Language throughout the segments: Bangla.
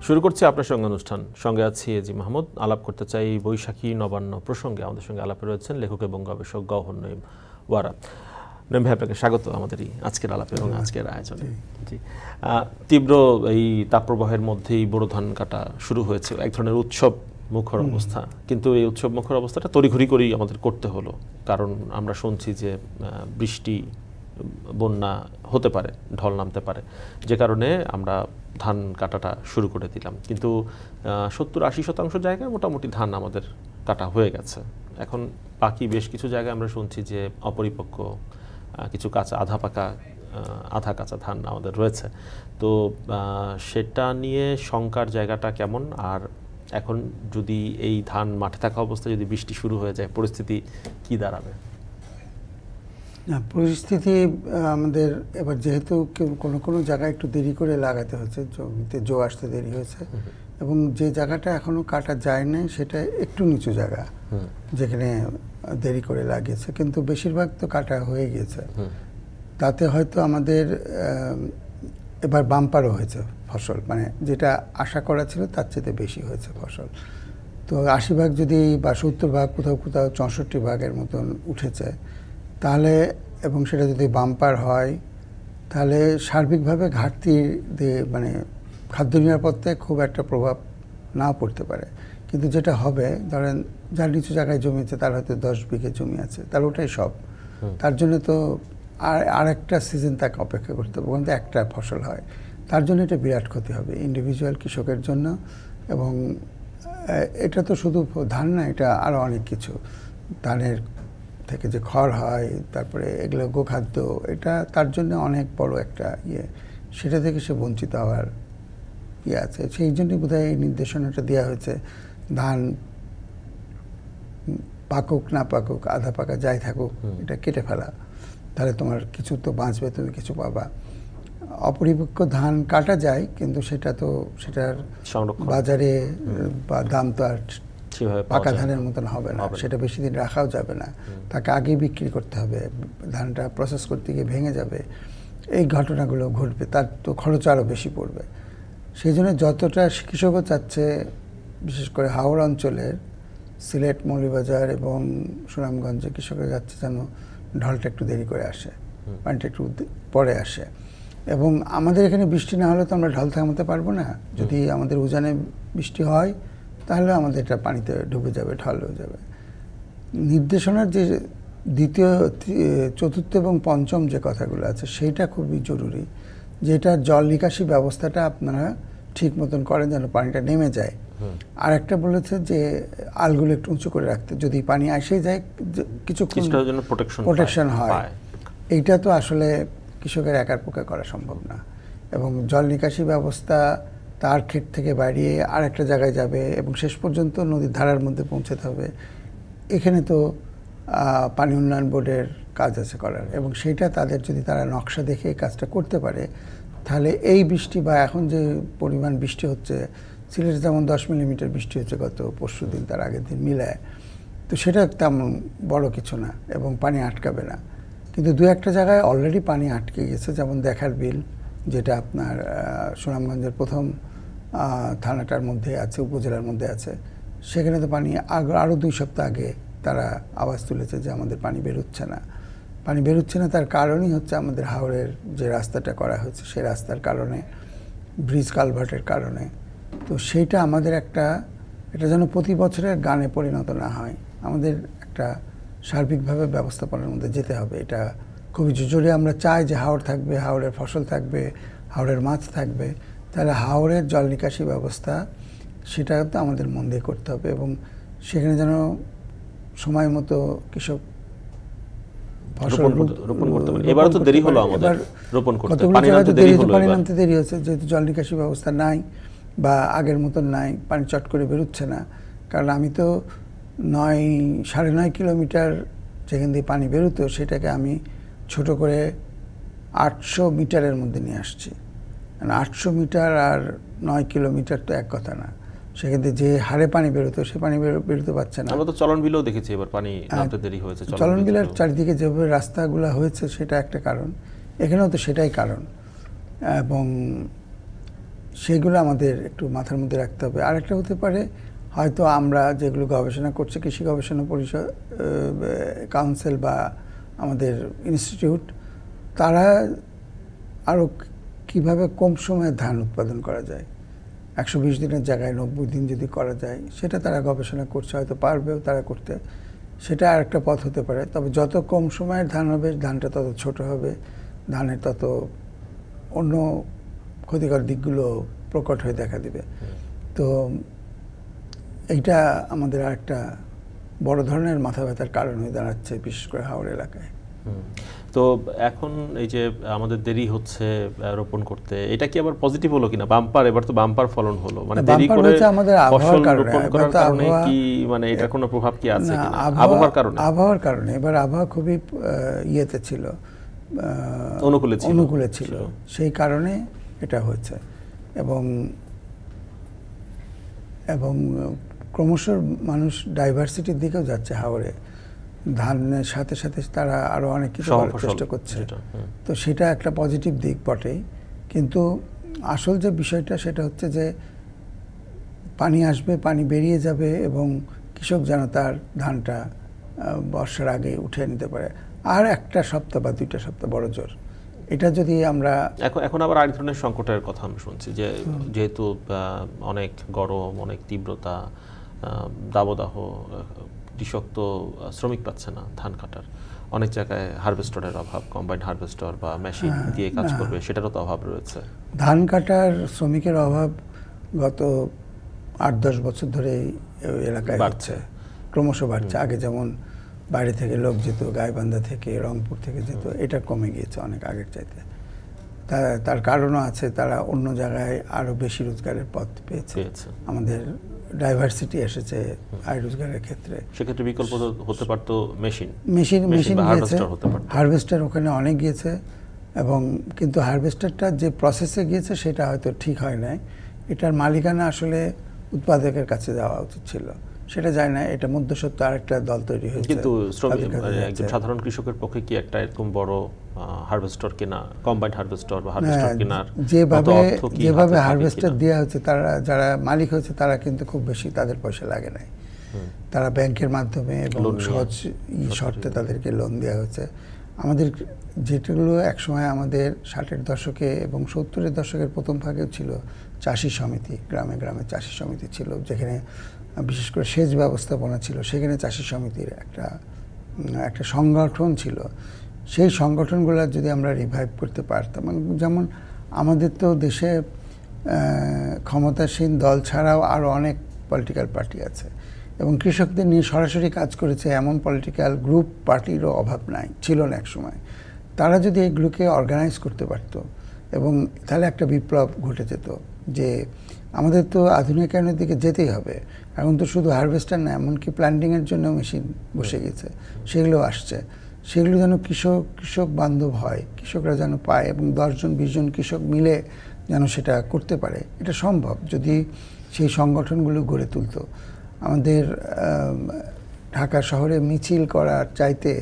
শুরু করছি আপনার সঙ্গে অনুষ্ঠান। সঙ্গে আছি এজি মাহমুদ। আলাপ করতে চাই বৈশাখী নবান্ন প্রসঙ্গে। আমাদের সঙ্গে আলাপে রয়েছেন লেখক এবং গবেষক গওহর নঈম ওয়ারা। নঈম ভাই, আপনাকে স্বাগত আমাদের এই আজকের আলাপে এবং আজকের আয়োজনে। জি, তীব্র এই তাপপ্রবাহের মধ্যেই বোরো ধান কাটা শুরু হয়েছে, এক ধরনের উৎসব মুখর অবস্থা। কিন্তু এই উৎসব মুখর অবস্থাটা তড়িঘড়ি করেই আমাদের করতে হলো, কারণ আমরা শুনছি যে বৃষ্টি, বন্যা হতে পারে, ঢল নামতে পারে, যে কারণে আমরা ধান কাটাটা শুরু করে দিলাম। কিন্তু 70-80% জায়গায় মোটামুটি ধান আমাদের কাটা হয়ে গেছে। এখন বাকি বেশ কিছু জায়গায় আমরা শুনছি যে অপরিপক্ক কিছু কাঁচা, আধা কাঁচা ধান আমাদের রয়েছে। তো সেটা নিয়ে শঙ্কার জায়গাটা কেমন? আর এখন যদি এই ধান মাঠে থাকা অবস্থায় যদি বৃষ্টি শুরু হয়ে যায়, পরিস্থিতি কি দাঁড়াবে? না, পরিস্থিতি আমাদের এবার যেহেতু কোনো জায়গায় একটু দেরি করে লাগাতে হচ্ছে, জমিতে জো আসতে দেরি হয়েছে, এবং যে জায়গাটা এখনো কাটা যায় না সেটা একটু নিচু জায়গা, যেখানে দেরি করে লাগিয়েছে, কিন্তু বেশিরভাগ তো কাটা হয়ে গিয়েছে। তাতে হয়তো আমাদের এবার বাম্পারও হয়েছে ফসল, মানে যেটা আশা করা ছিল তার চেয়ে বেশি হয়েছে ফসল। তো 80% যদি বা 70%, কোথাও 64% মতন উঠেছে, তাহলে, এবং সেটা যদি বাম্পার হয়, তাহলে সার্বিকভাবে ঘাটতি দিয়ে মানে খাদ্য নিরাপত্তায় খুব একটা প্রভাব নাও পড়তে পারে। কিন্তু যেটা হবে, ধরেন যার নিচু জায়গায় জমি আছে, তার হয়তো 10 বিঘে জমি আছে, তার ওটাই সব, তার জন্য তো আর একটা সিজন তাকে অপেক্ষা করতে হবে, কিন্তু একটা ফসল হয়, তার জন্য এটা বিরাট ক্ষতি হবে ইন্ডিভিজুয়াল কৃষকের জন্য। এবং এটা তো শুধু ধান না, এটা আরও অনেক কিছু, ধানের থেকে যে খড় হয়, তারপরে এগুলো গোখাদ্য, এটা তার জন্য অনেক বড় একটা সেটা থেকে সে বঞ্চিত হওয়ার আছে। সেই জন্যই বোধহয় এই নির্দেশনাটা দেওয়া হয়েছে, ধান পাকুক না পাকুক, আধা পাকা যাই থাকুক, এটা কেটে ফেলা, তাহলে তোমার কিছু তো বাঁচবে, তুমি কিছু পাবা। অপরিপক্ক ধান কাটা যায়, কিন্তু সেটার বাজারে বা দাম তো আর পাকা ধানের মতন হবে না, সেটা বেশি দিন রাখাও যাবে না, তাকে আগেই বিক্রি করতে হবে, ধানটা প্রসেস করতে গিয়ে ভেঙে যাবে, এই ঘটনাগুলো ঘটবে, তার তো খরচ আরও বেশি পড়বে। সেই জন্য যতটা কৃষকও চাচ্ছে, বিশেষ করে হাওড় অঞ্চলের, সিলেট, মৌলভীবাজার এবং সুনামগঞ্জে কৃষকরা যাচ্ছে যেন ঢলটা একটু দেরি করে আসে, পানিটা একটু পরে আসে। এবং আমাদের এখানে বৃষ্টি না হলে তো আমরা ঢল থামাতে পারবো না। যদি আমাদের উজানে বৃষ্টি হয়, তাহলে আমাদের এটা পানিতে ডুবে যাবে, ঢল হয়ে যাবে। নির্দেশনার যে দ্বিতীয়, চতুর্থ এবং পঞ্চম যে কথাগুলো আছে, সেইটা খুবই জরুরি, যেটা জল নিকাশি ব্যবস্থাটা আপনারা ঠিক মতন করেন যেন পানিটা নেমে যায়। আর একটা বলেছে যে আলগুলো একটু উঁচু করে রাখতে, যদি পানি আসে যায় কিছুক্ষণ প্রোটেকশন হয়। এইটা তো আসলে কৃষকের একার পক্ষে করা সম্ভব না। এবং জল নিকাশি ব্যবস্থা তার ক্ষেত থেকে বাড়িয়ে আর একটা জায়গায় যাবে এবং শেষ পর্যন্ত নদীর ধারার মধ্যে পৌঁছাতে হবে। এখানে তো পানি উন্নয়ন বোর্ডের কাজ আছে করার, এবং সেইটা তাদের যদি তারা নকশা দেখে এই কাজটা করতে পারে, তাহলে এই বৃষ্টি বা এখন যে পরিমাণ বৃষ্টি হচ্ছে, সিলেটে যেমন 10 মিলিমিটার বৃষ্টি হচ্ছে গত পরশু দিন, তার আগের দিন মিলায়, তো সেটা তেমন বড় কিছু না এবং পানি আটকাবে না। কিন্তু দু একটা জায়গায় অলরেডি পানি আটকে গেছে, যেমন দেখার বিল, যেটা আপনার সুনামগঞ্জের প্রথম থানাটার মধ্যে আছে, উপজেলার মধ্যে আছে, সেখানে তো পানি আরও 2 সপ্তাহ আগে তারা আওয়াজ তুলেছে যে আমাদের পানি বেরোচ্ছে না। পানি বেরোচ্ছে না, তার কারণই হচ্ছে আমাদের হাওড়ের যে রাস্তাটা করা হয়েছে, সেই রাস্তার কারণে, ব্রিজ কালভার্টের কারণে। তো সেইটা আমাদের এটা যেন প্রতি বছরের গানে পরিণত না হয়, আমাদের একটা সার্বিকভাবে ব্যবস্থাপনার মধ্যে যেতে হবে। এটা খুবই জরুরি। আমরা চাই যে হাওড় থাকবে, হাওড়ের ফসল থাকবে, হাওড়ের মাছ থাকবে, তাহলে হাওড়ের জল নিকাশি ব্যবস্থা সেটা তো আমাদের মন দিয়ে করতে হবে, এবং সেখানে যেন সময় মতো কৃষক ফসল রোপণ করতে পারে। এবারে তো দেরি হলো আমাদের রোপণ করতে, পানি নামতে দেরি হচ্ছে, যেহেতু জল নিকাশি ব্যবস্থা নাই বা আগের মতন নাই, পানি চট করে বেরোচ্ছে না। কারণ আমি তো 9-9.5 কিলোমিটার যেখান দিয়ে পানি বেরোতো, সেটাকে আমি ছোট করে 800 মিটারের মধ্যে নিয়ে আসছি। 800 মিটার আর 9 কিলোমিটার তো এক কথা না। সেখান থেকে যে হারে পানি বেরোতো, সে পানি বেরোতে পারছে না। আমরা তো চলন বিলেও দেখেছি এবার পানি নামতে দেরি হয়েছে। চলন বিলের চারিদিকে যেভাবে রাস্তাগুলো হয়েছে, সেটা একটা কারণ, এখানেও তো সেটাই কারণ। এবং সেগুলো আমাদের একটু মাথার মধ্যে রাখতে হবে। আরেকটা হতে পারে হয়তো আমরা যেগুলো গবেষণা করছি, কৃষি গবেষণা পরিষদ কাউন্সিল বা আমাদের ইনস্টিটিউট, তারা আরও কীভাবে কম সময়ে ধান উৎপাদন করা যায়, 120 দিনের জায়গায় 90 দিন যদি করা যায়, সেটা তারা গবেষণা করছে, হয়তো পারবেও তারা করতে। সেটা আরেকটা পথ হতে পারে। তবে যত কম সময়ের ধান হবে, ধানটা তত ছোট হবে, ধানের তত অন্য ক্ষতিকর দিকগুলো প্রকট হয়ে দেখা দিবে। তো এইটা আমাদের আরেকটা বড় ধরনের মাথা ব্যথার কারণ হয়ে দাঁড়াচ্ছে, বিশেষ করে হাওড় এলাকায়। তো এখন এই যে আমাদের দেরি হচ্ছে রোপণ করতে, এটা কি আবার পজিটিভ হলো কিনা? বাম্পার, এবার তো বাম্পার ফলন হলো, মানে দেরি করে আমাদের ফসল রোপণ করার কারণে কি, মানে এটার কোনো প্রভাব কি আছে কিনা? আবহাওয়ার কারণে? আবহাওয়ার কারণে। এবার আবহাওয়া খুবই ইয়েতে ছিল, অনুকূলে ছিল, সেই কারণে এটা হয়েছে। এবং ক্রমশ মানুষ ডাইভার্সিটির দিকেও যাচ্ছে হাওড়ে। ধানের সাথে সাথে তারা আরো অনেক কিছু করার চেষ্টা করছে। তো সেটা একটা পজিটিভ দিক বটেই, কিন্তু আসল যে বিষয়টা সেটা হচ্ছে যে পানি আসবে, পানি বেরিয়ে যাবে এবং কৃষক যেন তার ধানটা বর্ষার আগে উঠিয়ে নিতে পারে। আর একটা সপ্তাহ বা 2টা সপ্তাহ বড় জোর, এটা যদি আমরা এখন আবার আরেক ধরনের সংকটের কথা আমি শুনছি, যে যেহেতু অনেক গরম, অনেক তীব্রতা, দাবদাহ, কৃষক তো শ্রমিক পাচ্ছে না ধান কাটার, অনেক জায়গায় হারভেস্টরের অভাব, কম্বাইন্ড হারভেস্টর বা মেশিন দিয়ে কাজ করবে সেটারও তো অভাব রয়েছে। ধান কাটার শ্রমিকের অভাব গত 8-10 বছর ধরে এলাকায় বাড়ছে, ক্রমশ বাড়ছে। আগে যেমন বাইরে থেকে লোক যেত, গাইবান্ধা থেকে, রংপুর থেকে যেত, এটা কমে গিয়েছে অনেক আগের চাইতে। তার কারণও আছে, তারা অন্য জায়গায় আরো বেশি রোজগারের পথ পেয়েছে। আমাদের ডাইভার্সিটি এসেছে আয় রোজগারের ক্ষেত্রে। সেক্ষেত্রে বিকল্প হতে পারতো মেশিন গিয়েছে, হারভেস্টার ওখানে অনেক গিয়েছে, এবং কিন্তু হারভেস্টারটা যে প্রসেসে গিয়েছে সেটা হয়তো ঠিক হয় নাই। এটার মালিকানা আসলে উৎপাদকের কাছে যাওয়া উচিত ছিল, সেটা যায় না। এটা মধ্যস্বত্ব আরেকটা দল তৈরি হয়েছে। কিন্তু একজন সাধারণ কৃষকের পক্ষে কি একটা এরকম বড় হারভেস্টর কেনা, কম্বাইন্ড হারভেস্টর বা হারভেস্টর কেনার যেভাবে হারভেস্টার দেওয়া হচ্ছে, তারা যারা মালিক হয়েছে তারা কিন্তু খুব বেশি তাদের পয়সা লাগে নাই। তারা ব্যাংকের মাধ্যমে এবং সহজ শর্তে তাদেরকে লোন দেওয়া হয়েছে। আমাদের যেগুলো একসময় আমাদের 60-এর দশকে এবং 70-এর দশকের প্রথম ভাগেও ছিল চাষি সমিতি, গ্রামে গ্রামে চাষি সমিতি ছিল, যেখানে বিশেষ করে সেচ ব্যবস্থাপনা ছিল, সেখানে চাষি সমিতির একটা সংগঠন ছিল। সেই সংগঠনগুলো যদি আমরা রিভাইভ করতে পারতাম, যেমন আমাদের তো দেশে ক্ষমতাসীন দল ছাড়াও আরও অনেক পলিটিক্যাল পার্টি আছে, এবং কৃষকদের নিয়ে সরাসরি কাজ করেছে এমন পলিটিক্যাল গ্রুপ, পার্টিরও অভাব ছিল না এক সময়। তারা যদি এগুলোকে অর্গানাইজ করতে পারতো, এবং তাহলে একটা বিপ্লব ঘটে যেত। যে আমাদের তো আধুনিকায়নের দিকে যেতেই হবে। এখন তো শুধু হারভেস্টার না, এমনকি প্ল্যান্টিংয়ের জন্য মেশিন বসে গেছে, সেগুলো আসছে। সেগুলো যেন কৃষক বান্ধব হয়, কৃষকরা যেন পায়, এবং 10-20 জন কৃষক মিলে যেন সেটা করতে পারে। এটা সম্ভব যদি সেই সংগঠনগুলো গড়ে তুলতো। আমাদের ঢাকা শহরে মিছিল করার চাইতে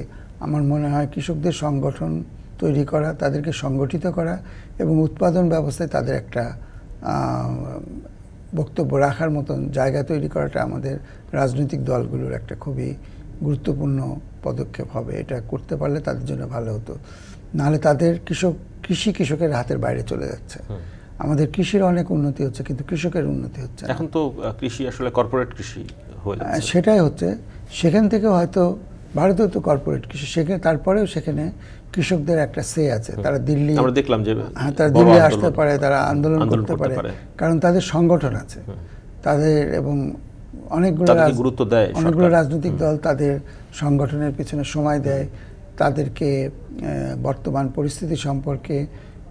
আমার মনে হয় কৃষকদের সংগঠন তৈরি করা, তাদেরকে সংগঠিত করা, এবং উৎপাদন ব্যবস্থায় তাদের একটা বক্তব্য রাখার মতন জায়গা তৈরি করাটা আমাদের রাজনৈতিক দলগুলোর একটা খুবই গুরুত্বপূর্ণ পদক্ষেপ হবে। এটা করতে পারলে তাদের জন্য ভালো হতো। নাহলে তাদের কৃষকের হাতের বাইরে চলে যাচ্ছে। আমাদের কৃষির অনেক উন্নতি হচ্ছে, কিন্তু কৃষকের উন্নতি হচ্ছে। এখন তো কৃষি আসলে কর্পোরেট কৃষি হয়ে যাচ্ছে। সেটাই হচ্ছে। সেখান থেকে হয়তো ভারতেও তো কর্পোরেট কৃষি, সেখানে তারপরেও সেখানে কৃষকদের একটা সে আছে। তারা দিল্লি, আমরা দেখলাম যে তারা দিল্লি আসতে পারে, তারা আন্দোলন করতে পারে, কারণ তাদের সংগঠন আছে তাদের, এবং অনেকগুলো রাজনৈতিক দল তাদের সংগঠনের পিছনে সময় দেয়, তাদেরকে বর্তমান পরিস্থিতি সম্পর্কে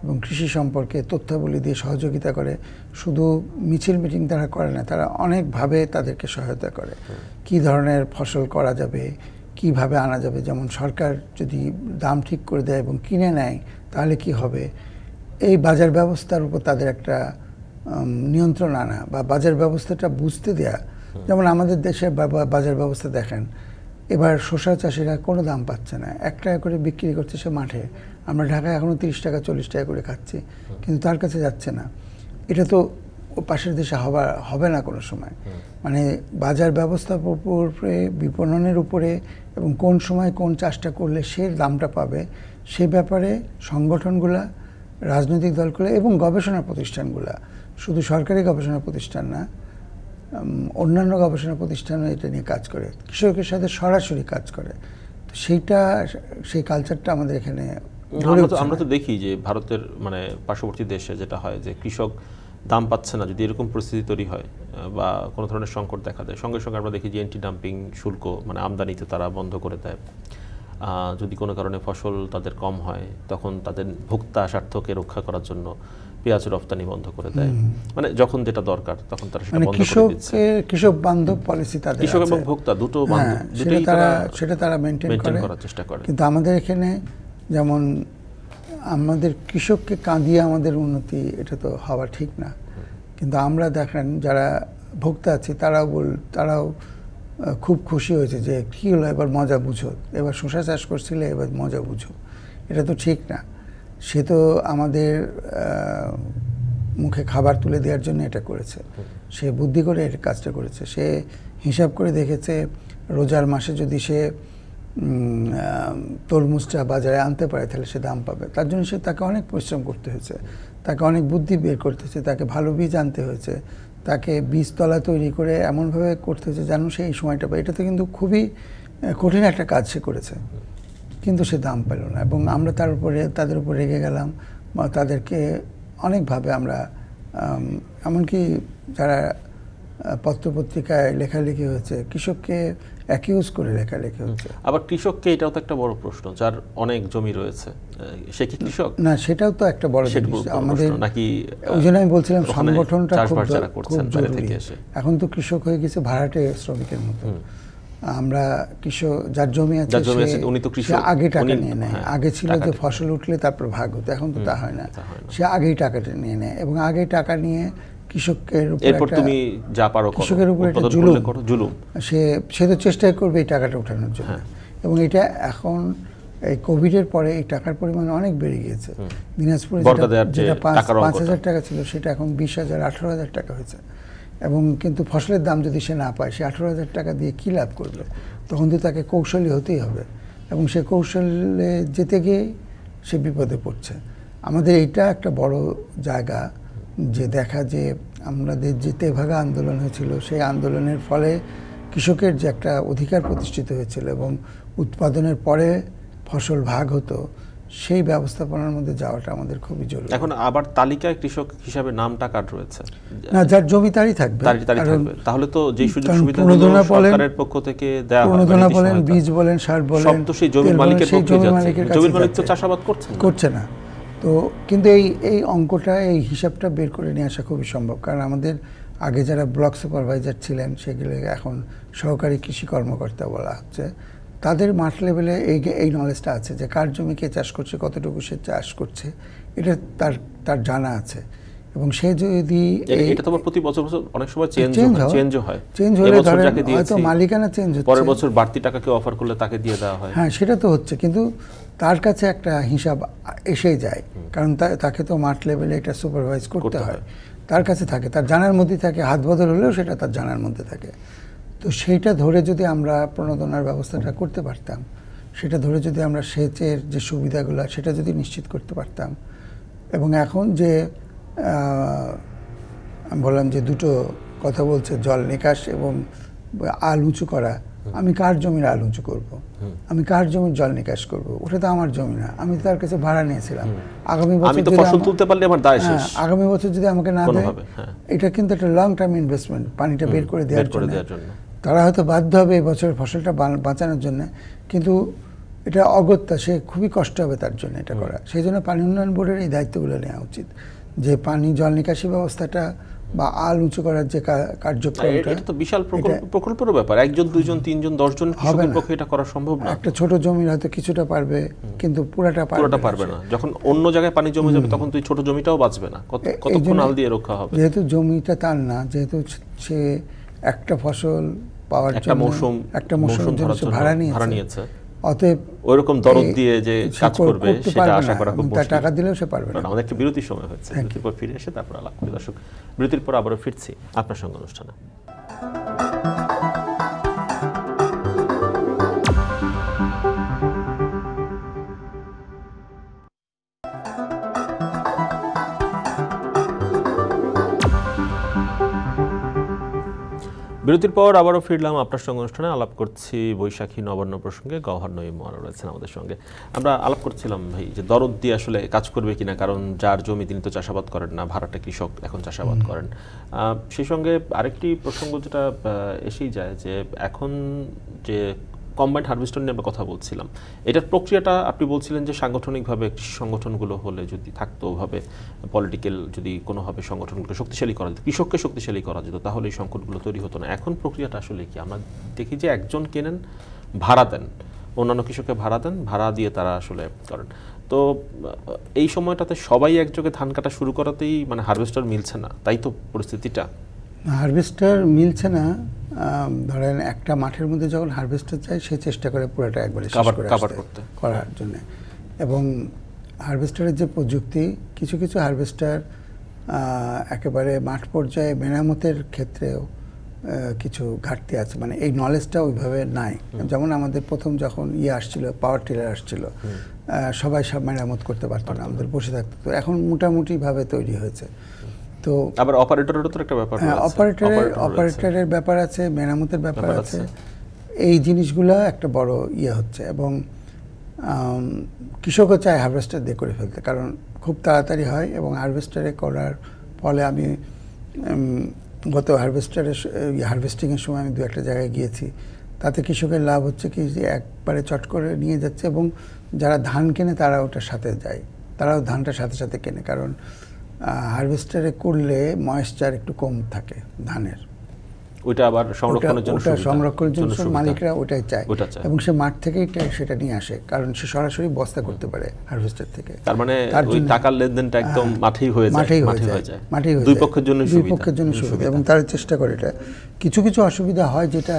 এবং কৃষি সম্পর্কে তথ্যাবলি দিয়ে সহযোগিতা করে। শুধু মিছিল মিটিং তারা করে না, তারা অনেকভাবে তাদেরকে সহায়তা করে। কি ধরনের ফসল করা যাবে, কিভাবে আনা যাবে, যেমন সরকার যদি দাম ঠিক করে দেয় এবং কিনে নেয় তাহলে কি হবে, এই বাজার ব্যবস্থার উপর তাদের একটা নিয়ন্ত্রণ আনা, বা বাজার ব্যবস্থাটা বুঝতে দেয়া। যেমন আমাদের দেশের বাজার ব্যবস্থা দেখেন, এবার শসা চাষিরা কোনো দাম পাচ্ছে না, 1 টাকা করে বিক্রি করছে সে মাঠে। আমরা ঢাকায় এখনও 30 টাকা 40 টাকা করে খাচ্ছি, কিন্তু তার কাছে যাচ্ছে না। এটা তো পাশের দেশে হবে না কোনো সময়। মানে বাজার ব্যবস্থার উপরে, বিপণনের উপরে এবং কোন সময় কোন চাষটা করলে সে দামটা পাবে, সে ব্যাপারে সংগঠনগুলা, রাজনৈতিক দলগুলো এবং গবেষণা প্রতিষ্ঠানগুলা, শুধু সরকারি গবেষণা প্রতিষ্ঠান না, অন্যান্য গবেষণা প্রতিষ্ঠানও এটা নিয়ে কাজ করে, কৃষকের সাথে সরাসরি কাজ করে। তো সেই কালচারটা আমাদের এখানে আমরা তো দেখি যে ভারতের মানে পার্শ্ববর্তী দেশে যেটা হয় যে কৃষক দাম পাচ্ছে না, যদি এরকম পরিস্থিতি তৈরি হয় বা কোনো ধরনের সংকট দেখা দেয়, সঙ্গে সঙ্গে আমরা দেখি যে অ্যান্টি ডাম্পিং শুল্ক মানে আমদানিতে তারা বন্ধ করে দেয়। যদি কোনো কারণে ফসল তাদের কম হয় তখন তাদের ভোক্তা স্বার্থকে রক্ষা করার জন্য পেঁয়াজ রপ্তানি বন্ধ করে দেয়। মানে যখন যেটা দরকার তখন তারা সেটা বন্ধ করে দিচ্ছে। কৃষক বান্ধব পলিসি তাদের, কৃষক এবং ভোক্তা দুটো বান্ধব, সেটা তারা মেনটেন করার চেষ্টা করে। কিন্তু আমাদের এখানে যেমন আমাদের কৃষককে কাঁদিয়ে আমাদের উন্নতি, এটা তো হওয়া ঠিক না। কিন্তু আমরা দেখেন যারা ভোক্তা আছি তারাও খুব খুশি হয়েছে যে কী হলো, এবার মজা বুঝো, এবার শসা চাষ করছিলে, এবার মজা বুঝো। এটা তো ঠিক না। সে তো আমাদের মুখে খাবার তুলে দেওয়ার জন্য এটা করেছে, সে বুদ্ধি করে এটা কাজটা করেছে। সে হিসাব করে দেখেছে রোজার মাসে যদি সে তরমুজটা বাজারে আনতে পারে তাহলে সে দাম পাবে। তার জন্য তাকে অনেক পরিশ্রম করতে হয়েছে, তাকে অনেক বুদ্ধি বের করতে হয়েছে, তাকে ভালো বীজ আনতে হয়েছে, তাকে বীজতলা তৈরি করে এমনভাবে করতে হয়েছে যেন সে এই সময়টা পায়। এটা তো কিন্তু খুবই কঠিন একটা কাজ সে করেছে, কিন্তু সে দাম পেল না। এবং আমরা তাদের উপর রেগে গেলাম বা তাদেরকে অনেকভাবে আমরা, এমনকি যারা পত্রপত্রিকায় লেখালেখি হয়েছে, কৃষককে অ্যাকিউজ করে লেখালেখি হচ্ছে। আবার কৃষককে, এটাও তো একটা বড় প্রশ্ন, যার অনেক জমি রয়েছে, সে কি কৃষক? না, সেটাও তো একটা বড় জিনিস আমাদের। নাকি ওই জন্য আমি বলছিলাম সংগঠনটা খুব জরুরি। এখন তো কৃষক হয়ে গেছে ভাড়াটে শ্রমিকের মতো। আমরা কৃষক, যার জমি আছে সে আগে টাকা নিয়ে নেয়। আগে ছিল যে ফসল উঠলে তারপর ভাগ হতো, এখন তো তা হয় না। সে আগেই টাকাটা নিয়ে নেয় এবং আগেই টাকা নিয়ে কৃষকের উপর একটা জুলুম। সে তো চেষ্টাই করবে এই টাকাটা ওঠানোর জন্য। এবং এটা এখন এই কোভিডের পরে এই টাকার পরিমাণ অনেক বেড়ে গিয়েছে। দিনাজপুরে যেটা 5,000 টাকা ছিল সেটা এখন 20,000, 18,000 টাকা হয়েছে। এবং কিন্তু ফসলের দাম যদি সে না পায়, সে 18,000 টাকা দিয়ে কী লাভ করবে? তখন তো তাকে কৌশলী হতেই হবে এবং সে কৌশলে যেতে গিয়ে সে বিপদে পড়ছে। আমাদের এইটা একটা বড় জায়গা যে দেখা, যে আমাদের যে তেভাগা আন্দোলন হয়েছিল, সেই আন্দোলনের ফলে কৃষকের যে একটা অধিকার প্রতিষ্ঠিত হয়েছিল এবং উৎপাদনের পরে ফসল ভাগ হতো, সেই ব্যবস্থাপনার মধ্যে যাওয়াটা আমাদের খুবই জরুরি। এখন আবার তালিকায় কৃষক হিসাবে নামটা কাট রয়েছে না, যার জমি তারই থাকবে। তাহলে তো যে সুযোগ সুবিধা সরকারের পক্ষ থেকে দেওয়া হয়, প্রণোদনা বলেন, বীজ বলেন, সার বলেন, সব তো সেই জমির মালিকের পক্ষে যাচ্ছে। জমির মালিক তো চাষাবাদ করছে না। তো কিন্তু এই অঙ্কটা, এই হিসাবটা বের করে নিয়ে আসা খুবই সম্ভব। কারণ আমাদের আগে যারা ব্লক সুপারভাইজার ছিলেন, সেগুলো এখন সহকারী কৃষি কর্মকর্তা বলা হচ্ছে, তাদের মাঠ লেভেলে এই নলেজটা আছে যে কার জমি কে চাষ করছে, কতটুকু সে চাষ করছে, এটা তার জানা আছে। এবং সে যদি এটা তো প্রতি বছর অনেক সময় চেঞ্জ হলে হয়তো মালিকানা চেঞ্জ হচ্ছে, পরের বছর বাড়তি টাকা কেউ অফার করলে তাকে দিয়ে দেওয়া হয়। হ্যাঁ, সেটা তো হচ্ছে, কিন্তু তার কাছে একটা হিসাব এসে যায়, কারণ তাকে তো মাঠ লেভেলে এটা সুপারভাইজ করতে হয়, তার কাছে থাকে, তার জানার মধ্যে থাকে। হাত বদল হলেও সেটা তার জানার মধ্যে থাকে। তো সেইটা ধরে যদি আমরা প্রণোদনার ব্যবস্থাটা করতে পারতাম, সেটা ধরে যদি আমরা সেচের যে সুবিধাগুলো সেটা যদি নিশ্চিত করতে পারতাম, এবং এখন যে আমি বললাম যে দুটো কথা বলছে, জল নিকাশ এবং আল উঁচু করা। আমি কার জমির আল উঁচু করবো? আমি কার জমির জল নিকাশ করব? ওটা তো আমার জমি না, আমি তার কাছে ভাড়া নিয়েছিলাম। আগামী বছর যদি আমাকে না দেয়, এটা কিন্তু একটা লং টার্ম ইনভেস্টমেন্ট, পানিটা বের করে দেওয়ার জন্য। তারা হয়তো বাধ্য হবে এই বছরের ফসলটা বাঁচানোর জন্য, কিন্তু এটা অগত্যা, সে খুবই কষ্ট হবে তার জন্য এটা করা। সেই জন্য পানি উন্নয়ন বোর্ডের এই দায়িত্বগুলো নেওয়া উচিত, যে পানি জল নিকাশি ব্যবস্থাটা বা আল উঁচু করার যে কার্যক্রমটা, এটা তো বিশাল প্রকল্পের ব্যাপার। 1 জন 2 জন 3 জন 10 জন কৃষকের পক্ষে এটা করা সম্ভব না। একটা ছোট জমির হয়তো কিছুটা পারবে, কিন্তু পুরোটা পারবে না। যখন অন্য জায়গায় পানি জমে যাবে তখন তুই ছোট জমিটাও বাঁচবে না, কতক্ষণ আল দিয়ে রক্ষা হবে। যেহেতু জমিটা তার না, যেহেতু সে একটা ফসল পাওয়ার জন্য একটা মৌসুম ভাড়া নিয়েছে, অতএব ওইরকম দরদ দিয়ে যে কাজ করবে সেটা আশা করা খুব মুশকিল। টাকা দিলেও সে পারবে না। আমাদের একটা বিরতির সময় হচ্ছে, বিরতির পর ফিরে এসে তারপর আলাপ করি। দর্শক, বিরতির পর আবারও ফিরছি আপনার সঙ্গে অনুষ্ঠানে। বিরতির পর আবারও ফিরলাম আপনার সঙ্গে অনুষ্ঠানে। আলাপ করছি বৈশাখী নবান্ন প্রসঙ্গে। গওহার নঈম ওয়ারা রয়েছেন আমাদের সঙ্গে। আমরা আলাপ করছিলাম ভাই যে দরদ দিয়ে আসলে কাজ করবে কিনা, কারণ যার জমি তিনি তো চাষাবাদ করেন না, ভাড়াটা কৃষক এখন চাষাবাদ করেন। সেই সঙ্গে আরেকটি প্রসঙ্গ যেটা এসেই যায় যে এখন যে কম্বাইন্ড হারভেস্টার নিয়ে আমরা কথা বলছিলাম, এটার প্রক্রিয়াটা আপনি বলছিলেন যে সাংগঠনিকভাবে কৃষি সংগঠনগুলো হলে যদি থাকতো, ওভাবে পলিটিক্যাল যদি কোনোভাবে সংগঠনগুলো শক্তিশালী করা যেত, কৃষককে শক্তিশালী করা যেত, তাহলে এই সংকটগুলো তৈরি হতো না। এখন প্রক্রিয়াটা আসলে কি? আমরা দেখি যে একজন কেনেন, ভাড়া দেন, অন্যান্য কৃষককে ভাড়া দেন, ভাড়া দিয়ে তারা আসলে করেন। তো এই সময়টাতে সবাই একযোগে ধান কাটা শুরু করাতেই মানে হারভেস্টার মিলছে না, তাই তো পরিস্থিতিটা? হারভেস্টার মিলছে না। ধরেন একটা মাঠের মধ্যে যখন হারভেস্টার চাই, সে চেষ্টা করে পুরোটা একবারে করার জন্য। এবং হারভেস্টারের যে প্রযুক্তি, কিছু কিছু হারভেস্টার একেবারে মাঠ পর্যায়ে মেরামতের ক্ষেত্রেও কিছু ঘাটতি আছে, মানে এই নলেজটা ওইভাবে নাই। যেমন আমাদের প্রথম যখন আসছিল, পাওয়ার টিলার আসছিল, সবাই সব মেরামত করতে পারতো না, আমাদের বসে থাকতো। তো এখন মোটামুটিভাবে তৈরি হয়েছে। তো আবার অপারেটরেরও তো একটা ব্যাপার আছে, অপারেটরের ব্যাপার আছে, মেরামতের ব্যাপার আছে। এই জিনিসগুলো একটা বড় হচ্ছে। এবং কৃষকও চায় হারভেস্টার দিয়ে করে ফেলতে, কারণ খুব তাড়াতাড়ি হয়। এবং হারভেস্টারে করার ফলে আমি গত হারভেস্টিংয়ের সময় আমি 2-1 জায়গায় গিয়েছি, তাতে কৃষকের লাভ হচ্ছে কি যে একবারে চট করে নিয়ে যাচ্ছে, এবং যারা ধান কেনে তারা ওটার সাথে যায়, তারাও ধানটার সাথে সাথে কেনে। কারণ হারভেস্টারে করলে ময়েশ্চার একটু কম থাকে ধানের, ওইটা আবার সংরক্ষণের জন্য মালিকরা ওটাই চায়, এবং সে মাঠ থেকেই সেটা নিয়ে আসে, কারণ সে সরাসরি বস্তা করতে পারে হারভেস্টার থেকে। তার মানে ওই টাকার লেনদেনটা একদম মাঠেই হয়ে যায়, দুই পক্ষের জন্য সুবিধা। এবং তারা চেষ্টা করে এটা। কিছু কিছু অসুবিধা হয়, যেটা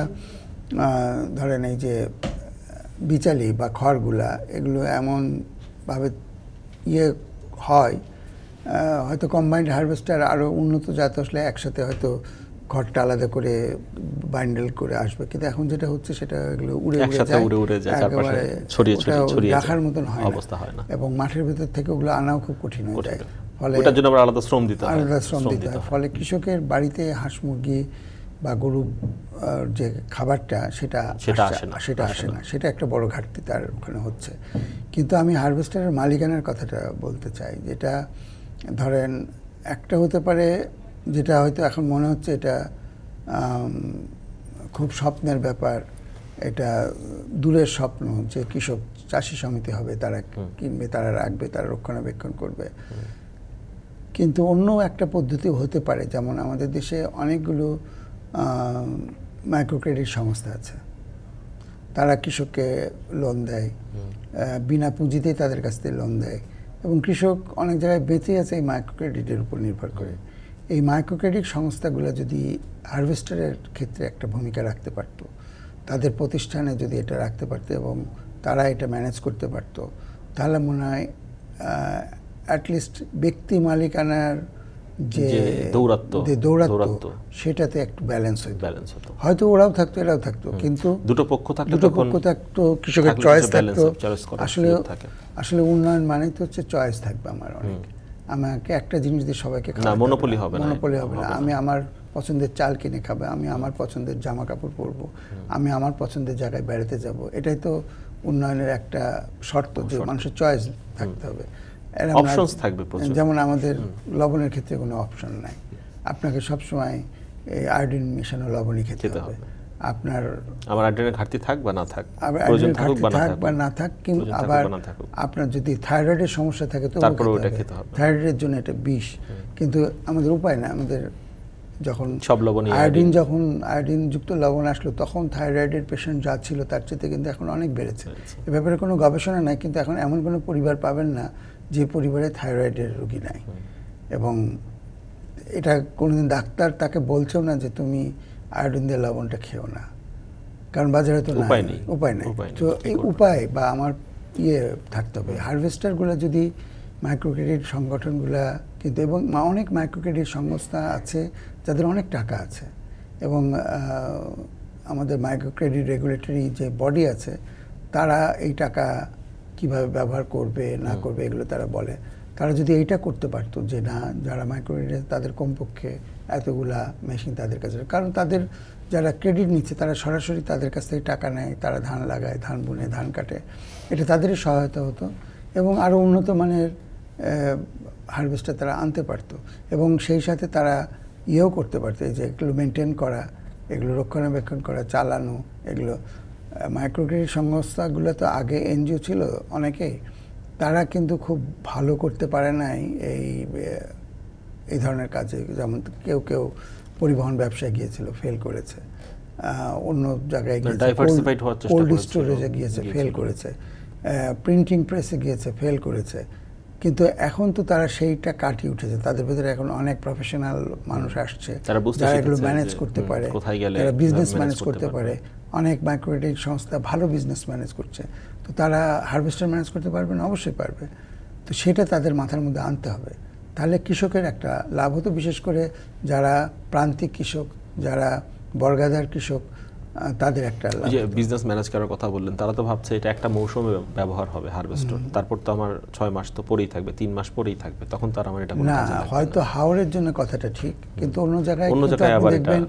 ধরেন এই যে বিচালি বা খড়গুলা, এগুলো এমনভাবে হয়, হয়তো কম্বাইন্ড হারভেস্টার আরও উন্নত জাত আসলে একসাথে হয়তো ঘরটা আলাদা করে বাইন্ডেল করে আসবে, কিন্তু এখন যেটা হচ্ছে সেটা এগুলো উড়ে যায়, একেবারে রাখার মতন হয় না। এবং মাঠের ভেতর থেকে ওগুলো আনাও খুব কঠিন হয়ে যায়, ফলে ওটার জন্য আলাদা শ্রম দিতে হয়। ফলে কৃষকের বাড়িতে হাঁস মুরগি বা গরু যে খাবারটা সেটা আসে না, সেটা একটা বড় ঘাটতি তার ওখানে হচ্ছে। কিন্তু আমি হারভেস্টারের মালিকানার কথাটা বলতে চাই, যেটা ধরেন একটা হতে পারে, যেটা হয়তো এখন মনে হচ্ছে এটা খুব স্বপ্নের ব্যাপার, এটা দূরের স্বপ্ন, যে কৃষক চাষি সমিতি হবে, তারা কিনবে, তারা রাখবে, তারা রক্ষণাবেক্ষণ করবে। কিন্তু অন্য একটা পদ্ধতি হতে পারে, যেমন আমাদের দেশে অনেকগুলো মাইক্রো ক্রেডিট সংস্থা আছে, তারা কৃষককে লোন দেয়, বিনা পুঁজিতেই তাদের কাছ থেকে লোন দেয়, এবং কৃষক অনেক জায়গায় বেঁচে আছে এই মাইক্রো ক্রেডিটের উপর নির্ভর করে। এই মাইক্রো ক্রেডিট সংস্থাগুলো যদি হারভেস্টারের ক্ষেত্রে একটা ভূমিকা রাখতে পারত, তাদের প্রতিষ্ঠানে যদি এটা রাখতে পারত এবং তারা এটা ম্যানেজ করতে পারত, তাহলে মনে হয় অ্যাটলিস্ট ব্যক্তি মালিকানার যে দৌরাত্ম্য সেটাতে একটু ব্যালেন্স হতো। হয়তো ওরাও থাকতো, এরাও থাকতো, কিন্তু দুটো পক্ষ থাকতো, কৃষকের চয়েস থাকতো। আসলে উন্নয়ন মানে তো হচ্ছে চয়েস থাকবে। আমাকে একটা জিনিস দিয়ে সবাইকে মনোপলি হবে না। আমি আমার পছন্দের চাল কিনে খাবো, আমি আমার পছন্দের জামা কাপড় পরবো, আমি আমার পছন্দের জায়গায় বেড়াতে যাব। এটাই তো উন্নয়নের একটা শর্ত, যে মানুষের চয়েস থাকতে হবে। যেমন আমাদের লবণের ক্ষেত্রে কোনো অপশন নাই, আপনাকে সবসময় আয়োডিন মেশানো লবণই খেতে হবে। আমার আয়োডিনের ঘাটতি থাক বা না থাক, কিন্তু আবার আপনার যদি থাইরয়েডের সমস্যা থাকে তো থাইরয়েডের জন্য এটা বিষ। কিন্তু আমাদের উপায় না, আমাদের যখন আয়োডিন যুক্ত লবণ আসলো, তখন থাইরয়েডের পেশেন্ট যা ছিল তার চেয়ে কিন্তু এখন অনেক বেড়েছে। এ ব্যাপারে কোনো গবেষণা নাই, কিন্তু এখন এমন কোনো পরিবার পাবেন না যে পরিবারে থাইরয়েডের রোগী নাই। এবং এটা কোনোদিন ডাক্তার তাকে বলছেও না যে তুমি আয়োডিন দিয়ে লবণটা খেও না, কারণ বাজারে তো উপায় নেই। তো এই উপায় বা আমার থাকতে হবে। হারভেস্টারগুলো যদি মাইক্রো ক্রেডিট সংগঠনগুলা কিন্তু, এবং অনেক মাইক্রো ক্রেডিট সংস্থা আছে যাদের অনেক টাকা আছে, এবং আমাদের মাইক্রো ক্রেডিট রেগুলেটরি যে বডি আছে তারা এই টাকা কিভাবে ব্যবহার করবে না করবে এগুলো তারা বলে। তারা যদি এইটা করতে পারতো যে না, যারা মাইক্রো ক্রেডিট তাদের কমপক্ষে এতগুলা মেশিন তাদের কাছে, কারণ তাদের যারা ক্রেডিট নিচ্ছে তারা সরাসরি তাদের কাছ থেকে টাকা নেয়, তারা ধান লাগায়, ধান বুনে, ধান কাটে, এটা তাদেরই সহায়তা হতো, এবং আরও উন্নত মানের হারভেস্টার তারা আনতে পারতো, এবং সেই সাথে তারা করতে পারতো, এই যে এগুলো মেনটেন করা, এগুলো রক্ষণাবেক্ষণ করা, চালানো, এগুলো মাইক্রো ক্রেডিট সংস্থাগুলো তো আগে এনজিও ছিল অনেকেই, তারা কিন্তু খুব ভালো করতে পারে নাই এই ধরনের কাজে। যেমন কেউ কেউ পরিবহন ব্যবসায় গিয়েছিল, ফেল করেছে, অন্য জায়গায় কোল্ড স্টোরেজে গিয়েছে, ফেল করেছে, প্রিন্টিং প্রেসে গিয়েছে, ফেল করেছে, কিন্তু এখন তো তারা সেইটা কাটিয়ে উঠেছে। তাদের ভিতরে এখন অনেক প্রফেশনাল মানুষ আসছে যারা এগুলো ম্যানেজ করতে পারে, যারা বিজনেস ম্যানেজ করতে পারে। অনেক মাইক্রো ক্রেডিট সংস্থা ভালো বিজনেস ম্যানেজ করছে, তো তারা হারভেস্টার ম্যানেজ করতে পারবে না? অবশ্যই পারবে। তো সেটা তাদের মাথার মধ্যে আনতে হবে, তাহলে কৃষকের একটা লাভ হতো, বিশেষ করে যারা প্রান্তিক কৃষক, যারা বর্গাদার কৃষক, তাদের একটা লাভ। যে বিজনেস ম্যানেজ করার কথা বললেন, তারা তো ভাবছে এটা একটা মৌসুমে ব্যবহার হবে হারভেস্টার, তারপর তো আমার 6 মাস তো পরেই থাকবে, 3 মাস পরেই থাকবে, তখন তো আর আমার এটা না, হয়তো হাওড়ের জন্য কথাটা ঠিক, কিন্তু অন্য জায়গায় আবার দেখবেন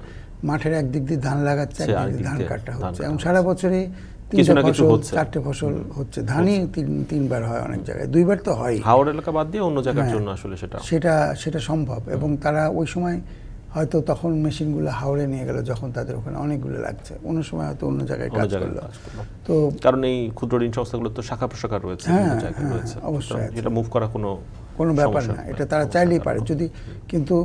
মাঠের একদিক দিয়ে ধান লাগাচ্ছে, একদিক দিয়ে ধান কাটা হচ্ছে, এবং সারা বছরে 4টে ফসল হচ্ছে। ধানই 3বার হয়, অনেক জায়গায় 2বার তো হয়। হাওড় এলাকা বাদ দিয়ে অন্য জায়গার জন্য আসলে সেটা সম্ভব, এবং তারা ওই সময় হয়তো তখন মেশিনগুলো হাওড়ে নিয়ে গেল যখন তাদের ওখানে অনেকগুলো লাগছে, অন্য সময় হয়তো অন্য জায়গায় কাজ করলো। তো কারণ এই ক্ষুদ্র ঋণ সংস্থাগুলো তো শাখা প্রশাখা রয়েছে, অবশ্যই এটা মুভ করা কোনো ব্যাপার না, এটা তারা চাইলেই পারে যদি। কিন্তু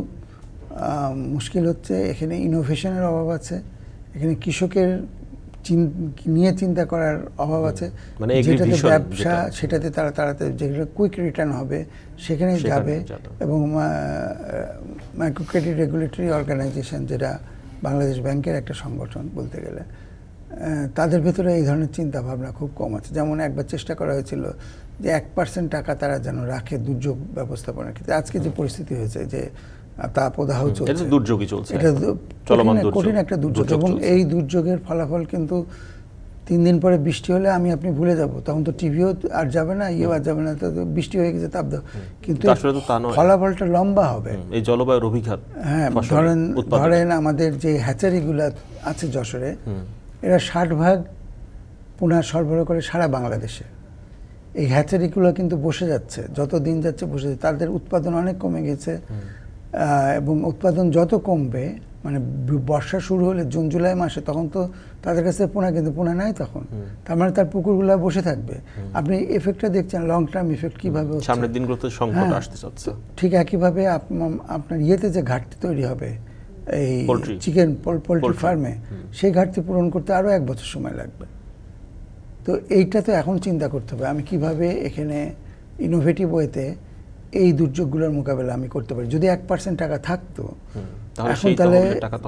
মুশকিল হচ্ছে এখানে ইনোভেশনের অভাব আছে, এখানে কৃষকের নিয়ে চিন্তা করার অভাব আছে, মানে যেটাতে ব্যবসা, সেটাতে তারা তাড়াতাড়ি যেগুলো কুইক রিটার্ন হবে সেখানে যাবে। এবং মাইক্রো ক্রেডিট রেগুলেটরি অর্গানাইজেশন, যেটা বাংলাদেশ ব্যাংকের একটা সংগঠন বলতে গেলে, তাদের ভেতরে এই ধরনের চিন্তা ভাবনা খুব কম আছে। যেমন একবার চেষ্টা করা হয়েছিল যে 1% টাকা তারা যেন রাখে দুর্যোগ ব্যবস্থাপনার ক্ষেত্রে। আজকে যে পরিস্থিতি হয়েছে যে তাপদাহ চলছে, এটা কঠিন একটা দুর্যোগ, এবং এই দুর্যোগের ফলাফল কিন্তু 3 দিন পরে বৃষ্টি হলে আপনি ভুলে যাব, তখন তো টিভিও আর যাবে না, আর যাবে না, তো বৃষ্টি হয়ে গেছে, তাপদাহ, কিন্তু ফলাফলটা লম্বা হবে। এই জলবায়ুর অভিঘাত, হ্যাঁ, ধরেন আমাদের যে হ্যাচারিগুলো আছে যশোরে, এরা 60% পোনা সরবরাহ করে সারা বাংলাদেশে। এই হ্যাচারিগুলো কিন্তু বসে যাচ্ছে, যত দিন যাচ্ছে বসে যাচ্ছে, তাদের উৎপাদন অনেক কমে গেছে, এবং উৎপাদন যত কমবে, মানে বর্ষা শুরু হলে জুন জুলাই মাসে, তখন তো তাদের কাছে পোনা, কিন্তু পোনা নাই তখন, তার মানে তার পুকুরগুলো বসে থাকবে। আপনি এফেক্টটা দেখছেন, লং টার্ম এফেক্ট কিভাবে হচ্ছে, সামনের দিনগুলোতে সংকট আসতে যাচ্ছে। ঠিক একইভাবে আপনার যে ঘাটতি তৈরি হবে এই চিকেন পোলট্রি ফার্মে, সেই ঘাটতি পূরণ করতে আরও 1 বছর সময় লাগবে। তো এইটা তো এখন চিন্তা করতে হবে, আমি কিভাবে এখানে ইনোভেটিভ ওয়েতে এই দুর্যোগগুলোর মোকাবেলা আমি করতে পারি। যদি 1% টাকা থাকতো এখন, তাহলে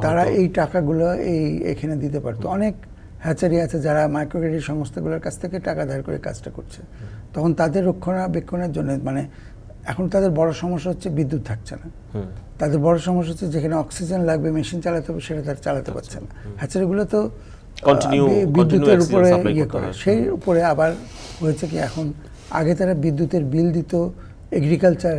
তারা এই টাকাগুলো এখানে দিতে পারতো। অনেক হ্যাচারি আছে যারা মাইক্রো ক্রেডিট সংস্থাগুলোর কাছ থেকে টাকা ধার করে কাজটা করছে, তখন তাদের রক্ষণাবেক্ষণের জন্য, মানে এখন তাদের বড় সমস্যা হচ্ছে বিদ্যুৎ থাকছে না, তাদের বড় সমস্যা হচ্ছে যেখানে অক্সিজেন লাগবে, মেশিন চালাতে হবে, সেটা তারা চালাতে পারছে না। হ্যাচারিগুলো তো বিদ্যুতের উপরে করে, সেই উপরে আবার হয়েছে কি, এখন আগে তারা বিদ্যুতের বিল দিত এগ্রিকালচার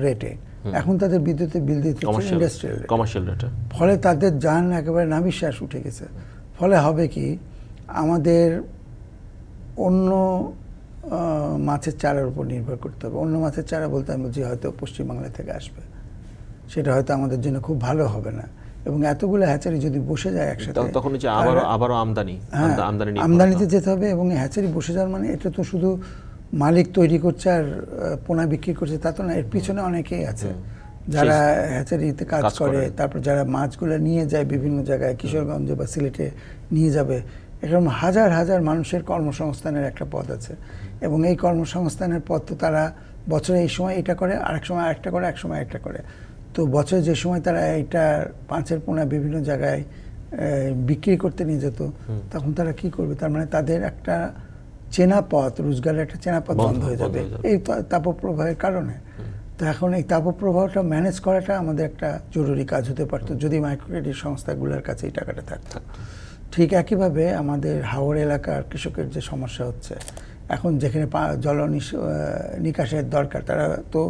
রেটে, এখন তাদের বিদ্যুতের বিল দিতে ইন্ডাস্ট্রিয়াল কমার্শিয়াল রেটে, ফলে তাদের যান একেবারে নাভিশ্বাস উঠে গেছে। ফলে হবে কি, আমাদের অন্য মাছের চারার উপর নির্ভর করতে হবে। অন্য মাছের চারা বলতে আমি বলছি হয়তো পশ্চিমবাংলা থেকে আসবে, সেটা হয়তো আমাদের জন্য খুব ভালো হবে না। এবং এতগুলো হ্যাচারি যদি বসে যায় একসাথে, তখন আবারও আমদানিতে যেতে হবে। এবং হ্যাচারি বসে যাওয়ার মানে এটা তো শুধু মালিক তৈরি করছে আর পোনা বিক্রি করছে তা তো না, এর পিছনে অনেকেই আছে যারা হ্যাচারিতে কাজ করে, তারপর যারা মাছগুলো নিয়ে যায় বিভিন্ন জায়গায়, কিশোরগঞ্জ বা সিলেটে নিয়ে যাবে। এরকম হাজার হাজার মানুষের কর্মসংস্থানের একটা পথ আছে, এবং এই কর্মসংস্থানের পথ তো তারা বছরে এই সময় এটা করে, আরেক সময় আরেকটা করে, এক সময় একটা করে। তো বছরে যে সময় তারা এইটা 5-এর পোনা বিভিন্ন জায়গায় বিক্রি করতে নিয়ে যেত, তখন তারা কি করবে? তার মানে তাদের একটা চেনা পথ, রোজগারের একটা চেনা পথ বন্ধ হয়ে যাবে এই তাপপ্রবাহের কারণে। তো এখন এই তাপপ্রবাহটা ম্যানেজ করাটা আমাদের একটা জরুরি কাজ হতে পারতো যদি মাইক্রো ক্রেডিট সংস্থাগুলোর কাছে এই টাকাটা থাকতো। ঠিক একইভাবে আমাদের হাওড় এলাকার কৃষকের যে সমস্যা হচ্ছে এখন, যেখানে জল নিকাশের দরকার, তারা তো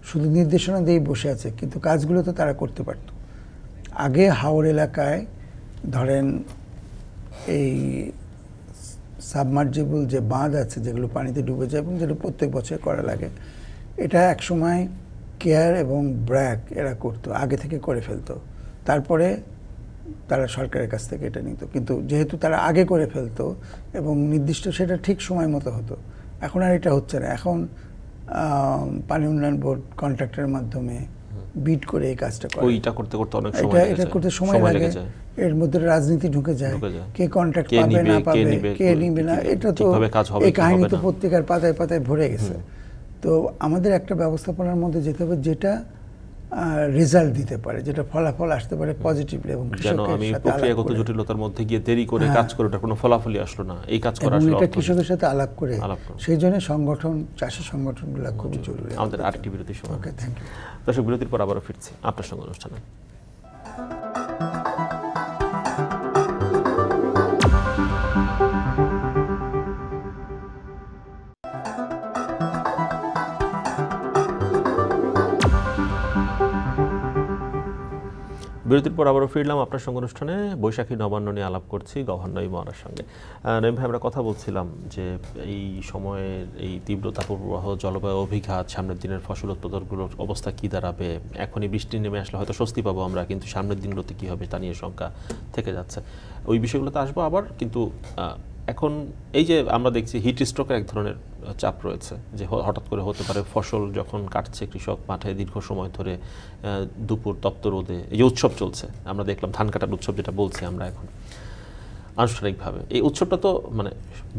শুধু নির্দেশনা দিয়েই বসে আছে, কিন্তু কাজগুলো তো তারা করতে পারতো। আগে হাওড় এলাকায় ধরেন এই সাবমার্জিবল যে বাঁধ আছে যেগুলো পানিতে ডুবে যায় এবং যেটা প্রত্যেক বছর করা লাগে, এটা একসময় কেয়ার এবং ব্র্যাক এরা করতো, আগে থেকে করে ফেলতো, তারপরে তারা সরকারের কাছ থেকে এটা নিত। কিন্তু যেহেতু তারা আগে করে ফেলতো এবং নির্দিষ্ট সেটা ঠিক সময় মতো হতো, এখন আর এটা হচ্ছে না। এখন পানি উন্নয়ন বোর্ড কন্ট্রাক্টরের মাধ্যমে বিড করে এই কাজটা করে, ওইটা করতে করতে অনেক সময় এটা করতে সময় লাগে, এর মধ্যে রাজনীতি ঢুকে যায়, কে কন্ট্রাক্ট পাবে না পাবে, কে নিবে না, এটা তো এই কাহিনী তো পত্রিকার পাতায় পাতায় ভরে গেছে। তো আমাদের একটা ব্যবস্থাপনার মধ্যে যেতে হবে যেটা রেজাল্ট দিতে পারে, যেটা ফলাফল আসতে পারে পজিটিভলি, এবং আমি প্রক্রিয়াগত জটিলতার মধ্যে গিয়ে দেরি করে কাজ করে ওটা কোনো ফলাফলই আসলো না, এই কাজ করা আসলে এটা কৃষকের সাথে আলাপ করে, সেই জন্য সংগঠন, চাষী সংগঠনগুলো খুবই জরুরি। আমাদের আরেকটি বিরতির সময়। ওকে, থ্যাংক ইউ। দর্শক, বিরতির পর আবারও ফিরছি আপনার সঙ্গে অনুষ্ঠানে। বিরতির পর আবারও ফিরলাম আপনার সঙ্গে অনুষ্ঠানে। বৈশাখী নবান্ন নিয়ে আলাপ করছি গভর্নর নঈম ওয়ারার সঙ্গে। নঈম ভাই, আমরা কথা বলছিলাম যে এই সময়ের এই তীব্র তাপপ্রবাহ, জলবায়ু অভিঘাত, সামনের দিনের ফসল উৎপাদনগুলোর অবস্থা কী দাঁড়াবে, এখনই বৃষ্টি নেমে আসলে হয়তো স্বস্তি পাবো আমরা, কিন্তু সামনের দিনগুলোতে কী হবে তা নিয়ে শঙ্কা থেকে যাচ্ছে। ওই বিষয়গুলোতে আসবো আবার, কিন্তু এখন এই যে আমরা দেখছি হিট স্ট্রোকের এক ধরনের চাপ রয়েছে, যে হঠাৎ করে হতে পারে ফসল যখন কাটছে কৃষক মাঠে দীর্ঘ সময় ধরে দুপুর তপ্ত রোদে, এই যে উৎসব চলছে, আমরা দেখলাম ধান কাটার উৎসব যেটা বলছি আমরা এখন আনুষ্ঠানিকভাবে, এই উৎসবটা তো মানে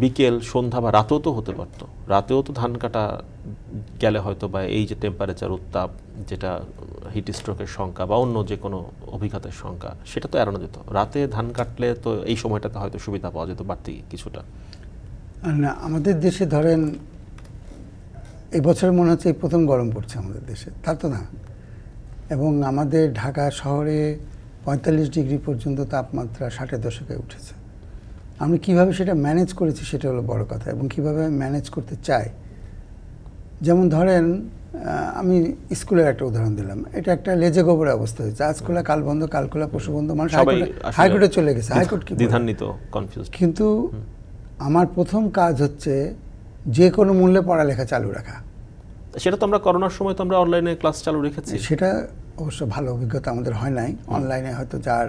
বিকেল, সন্ধ্যা বা রাতেও তো হতে পারতো, রাতেও তো ধান কাটা গেলে হয়তো, বা এই যে টেম্পারেচার, উত্তাপ, যেটা হিট স্ট্রোকের সংখ্যা বা অন্য যে কোনো অভিঘাতের সংখ্যা, সেটা তো এড়ানো যেত। রাতে ধান কাটলে তো এই সময়টাতে হয়তো সুবিধা পাওয়া যেত বাড়তি কিছুটা। না, আমাদের দেশে ধরেন এই বছর মনে হচ্ছে এই প্রথম গরম পড়ছে আমাদের দেশে, তা তো না। এবং আমাদের ঢাকা শহরে 45 ডিগ্রি পর্যন্ত তাপমাত্রা 60-এর দশকে উঠেছে। আমি কিভাবে সেটা ম্যানেজ করেছি সেটা হলো বড় কথা, এবং কিভাবে ম্যানেজ করতে চাই। যেমন ধরেন আমি স্কুলের একটা উদাহরণ দিলাম, এটা একটা লেজে গোবরে অবস্থা হয়েছে, আজ খোলা কাল বন্ধ, কাল খোলা পরশু বন্ধ, মানুষ হাইকোর্টে চলে গেছে, হাইকোর্ট কি দ্বিধান্বিত, কনফিউজ। কিন্তু আমার প্রথম কাজ হচ্ছে যে কোনো মূল্যে পড়ালেখা চালু রাখা। সেটা তো আমরা করোনার সময় তো আমরা অনলাইনে ক্লাস চালু রেখেছি। সেটা অবশ্য ভালো অভিজ্ঞতা আমাদের হয় নাই। অনলাইনে হয়তো যার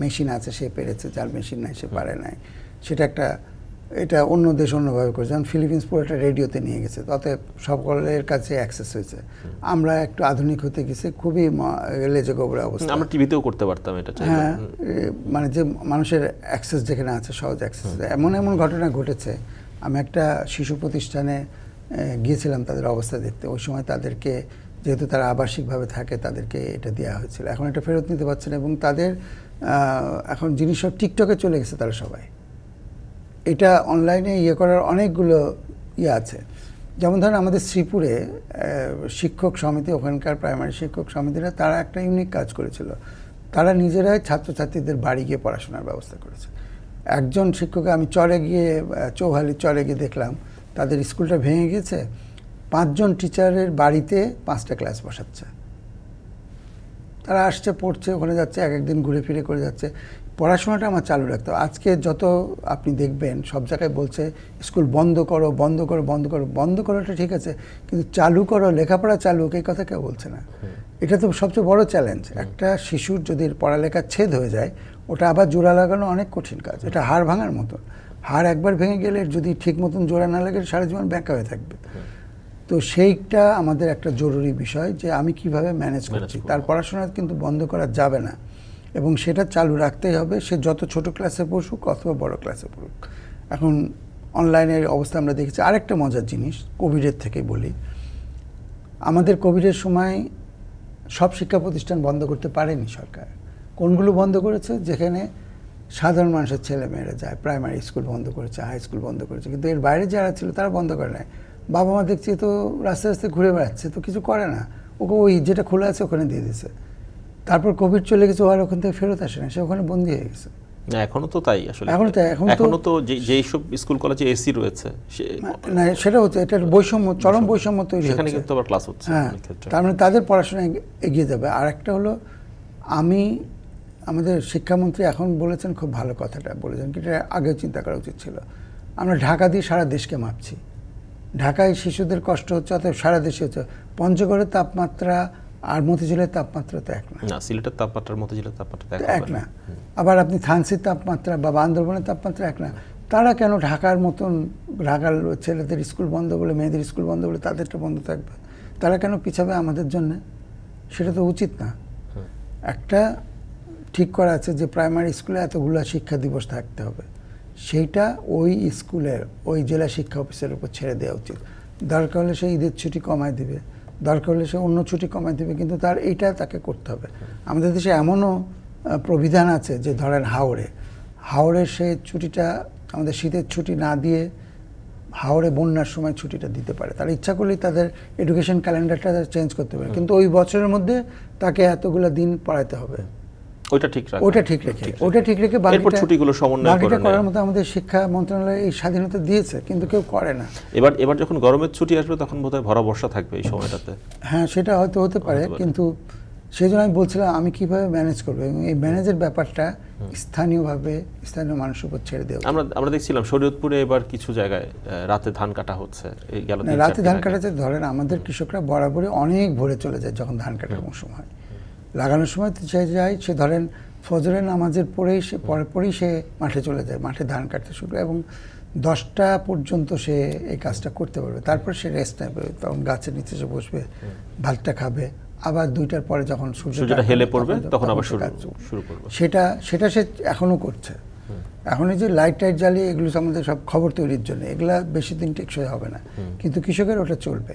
মেশিন আছে সে পেরেছে, যার মেশিন নাই সে পারে নাই। সেটা একটা, এটা অন্য দেশ অন্যভাবে করে, যেমন ফিলিপিন্স পুরোটা রেডিওতে নিয়ে গেছে, তাতে সকলের কাছে অ্যাক্সেস হয়েছে। আমরা একটু আধুনিক হতে গেছে, খুবই লেজে গোবরে অবস্থা। আমরা টিভিতেও করতে পারতাম এটা। হ্যাঁ, মানে যে মানুষের অ্যাক্সেস যেখানে আছে, সহজ অ্যাক্সেস। এমন এমন ঘটনা ঘটেছে, আমি একটা শিশু প্রতিষ্ঠানে গিয়েছিলাম তাদের অবস্থা দেখতে। ওই সময় তাদেরকে, যেহেতু তারা আবাসিকভাবে থাকে, তাদেরকে এটা দেওয়া হয়েছিল। এখন এটা ফেরত নিতে পারছে না, এবং তাদের এখন জিনিস সব টিকটকে চলে গেছে তারা সবাই। এটা অনলাইনে করার অনেকগুলো আছে। যেমন ধরেন আমাদের শ্রীপুরে শিক্ষক সমিতি, ওখানকার প্রাইমারি শিক্ষক সমিতিরা, তারা একটা ইউনিক কাজ করেছিল। তারা নিজেরাই ছাত্রছাত্রীদের বাড়ি গিয়ে পড়াশোনার ব্যবস্থা করেছে। একজন শিক্ষক, আমি চরে গিয়ে, চৌহালি চরে গিয়ে দেখলাম তাদের স্কুলটা ভেঙে গেছে, 5 জন টিচারের বাড়িতে 5টা ক্লাস বসাচ্ছে। তারা আসছে, পড়ছে, ওখানে যাচ্ছে, এক একদিন ঘুরে ফিরে করে যাচ্ছে। পড়াশোনাটা আমার চালু রাখতে হবে। আজকে যত আপনি দেখবেন সব জায়গায় বলছে স্কুল বন্ধ করো, বন্ধ করো, বন্ধ করো। বন্ধ করাটা ঠিক আছে, কিন্তু চালু করো, লেখাপড়া চালু, এই কথা কেউ বলছে না। এটা তো সবচেয়ে বড় চ্যালেঞ্জ। একটা শিশুর যদি পড়ালেখা ছেদ হয়ে যায়, ওটা আবার জোড়া লাগানো অনেক কঠিন কাজ। এটা হাড় ভাঙার মতো। হাড় একবার ভেঙে গেলে যদি ঠিক মতন জোড়া না লাগে, সারা জীবন ব্যাঁকা হয়ে থাকবে। তো সেইটা আমাদের একটা জরুরি বিষয়, যে আমি কিভাবে ম্যানেজ করছি। তার পড়াশোনা কিন্তু বন্ধ করা যাবে না, এবং সেটা চালু রাখতেই হবে, সে যত ছোট ক্লাসে পড়ুক অথবা বড় ক্লাসে পড়ুক। এখন অনলাইনের অবস্থা আমরা দেখেছি। আরেকটা মজার জিনিস, কোভিডের থেকে বলি, আমাদের কোভিডের সময় সব শিক্ষা প্রতিষ্ঠান বন্ধ করতে পারেনি সরকার। কোনগুলো বন্ধ করেছে? যেখানে সাধারণ মানুষের ছেলে মেয়েরা যায়, প্রাইমারি স্কুল বন্ধ করেছে, হাই স্কুল বন্ধ করেছে, কিন্তু এর বাইরে যারা ছিল তারা বন্ধ করে নাই। বাবা মা দেখছি তো রাস্তায় রাস্তায় ঘুরে বেড়াচ্ছে, তো কিছু করে না, ওকে ওই যেটা খোলা আছে ওখানে দিয়ে দিছে। তারপর কোভিড চলে গেছে, আর ওখান থেকে ফেরত আসে না, সে ওখানে বন্দী হয়ে গেছে। না এখনো তো তাই আসলে, এখনো তো যেই সব স্কুল কলেজে এসি রয়েছে না, সেটা হচ্ছে এটা বৈষম্য, চরম বৈষম্য তৈরি হচ্ছে, সেখানে কিন্তু আবার ক্লাস হচ্ছে। হ্যাঁ, তার মানে তাদের পড়াশোনা এগিয়ে যাবে। আর একটা হলো, আমাদের শিক্ষামন্ত্রী এখন বলেছেন, খুব ভালো কথাটা বলেছেন, কি এটা আগে চিন্তা করা উচিত ছিল। আমরা ঢাকা দিয়ে সারা দেশকে মাপছি, ঢাকায় শিশুদের কষ্ট হচ্ছে, অতএব সারা দেশে হচ্ছে। পঞ্চগড়ের তাপমাত্রা আর মতিঝিলের তাপমাত্রা তো এক না, সিলেটের তাপমাত্রা মতিঝিলের তাপমাত্রা এক না। আবার আপনি থানসির তাপমাত্রা বা বান্দরবনের তাপমাত্রা এক না। তারা কেন ঢাকার মতন, ঢাকার ছেলেদের স্কুল বন্ধ বলে, মেয়েদের স্কুল বন্ধ বলে তাদেরটা বন্ধ থাকবে? তারা কেন পিছাবে আমাদের জন্য? সেটা তো উচিত না। একটা ঠিক করা আছে যে প্রাইমারি স্কুলে এতগুলো শিক্ষা দিবস থাকতে হবে, সেইটা ওই স্কুলের ওই জেলা শিক্ষা অফিসের উপর ছেড়ে দেওয়া উচিত। দরকার হলে সে ঈদের ছুটি কমায় দিবে, দরকার হলে সে অন্য ছুটি কমায় দিবে, কিন্তু তার এইটা তাকে করতে হবে। আমাদের দেশে এমনও প্রবিধান আছে যে ধরেন হাওড়ে সে ছুটিটা, আমাদের শীতের ছুটি না দিয়ে হাওড়ে বন্যার সময় ছুটিটা দিতে পারে। তারা ইচ্ছা করলেই তাদের এডুকেশন ক্যালেন্ডারটা চেঞ্জ করতে পারে, কিন্তু ওই বছরের মধ্যে তাকে এতগুলো দিন পড়াতে হবে। ওটা ঠিক রেখে বাকিটা করার মতো আমাদের শিক্ষা মন্ত্রণালয় এই স্বাধীনতা দিয়েছে, কিন্তু কেউ করে না। এবার যখন গরমের ছুটি আসবে তখন বোধহয় ভরা বর্ষা থাকবে এই সময়টাতে। হ্যাঁ, সেটা হয়তো হতে পারে, কিন্তু সেই জন্য আমি বলছিলাম আমি কিভাবে ম্যানেজ করবো, এবং এই ম্যানেজের ব্যাপারটা স্থানীয় মানুষের উপর ছেড়ে দেওয়া। আমরা দেখছিলাম শরীয়তপুরে এবার কিছু জায়গায় রাতে ধান কাটা হচ্ছে। রাতে ধান কাটাতে ধরেন আমাদের কৃষকরা বরাবরই অনেক ভোরে চলে যায় যখন ধান কাটার মৌসুম হয়। লাগানোর সময় সে যায়, সে ধরেন ফজরের নামাজের পরেই সে মাঠে চলে যায়, মাঠে ধান কাটতে শুরু করে, এবং 10টা পর্যন্ত সে এই কাজটা করতে পারবে। তারপর সে রেস্ট নেবে, তখন গাছের নিচে সে বসবে, ভাতটা খাবে, আবার 2টার পরে যখন সূর্যটা হেলে পড়বে তখন আবার শুরু করবে। সেটা সে এখনো করছে। এখন এই যে লাইট জ্বালিয়ে এগুলো আমাদের সব খবর তৈরির জন্য, এগুলা বেশি দিন টেকসই হবে না, কিন্তু কৃষকের ওটা চলবে।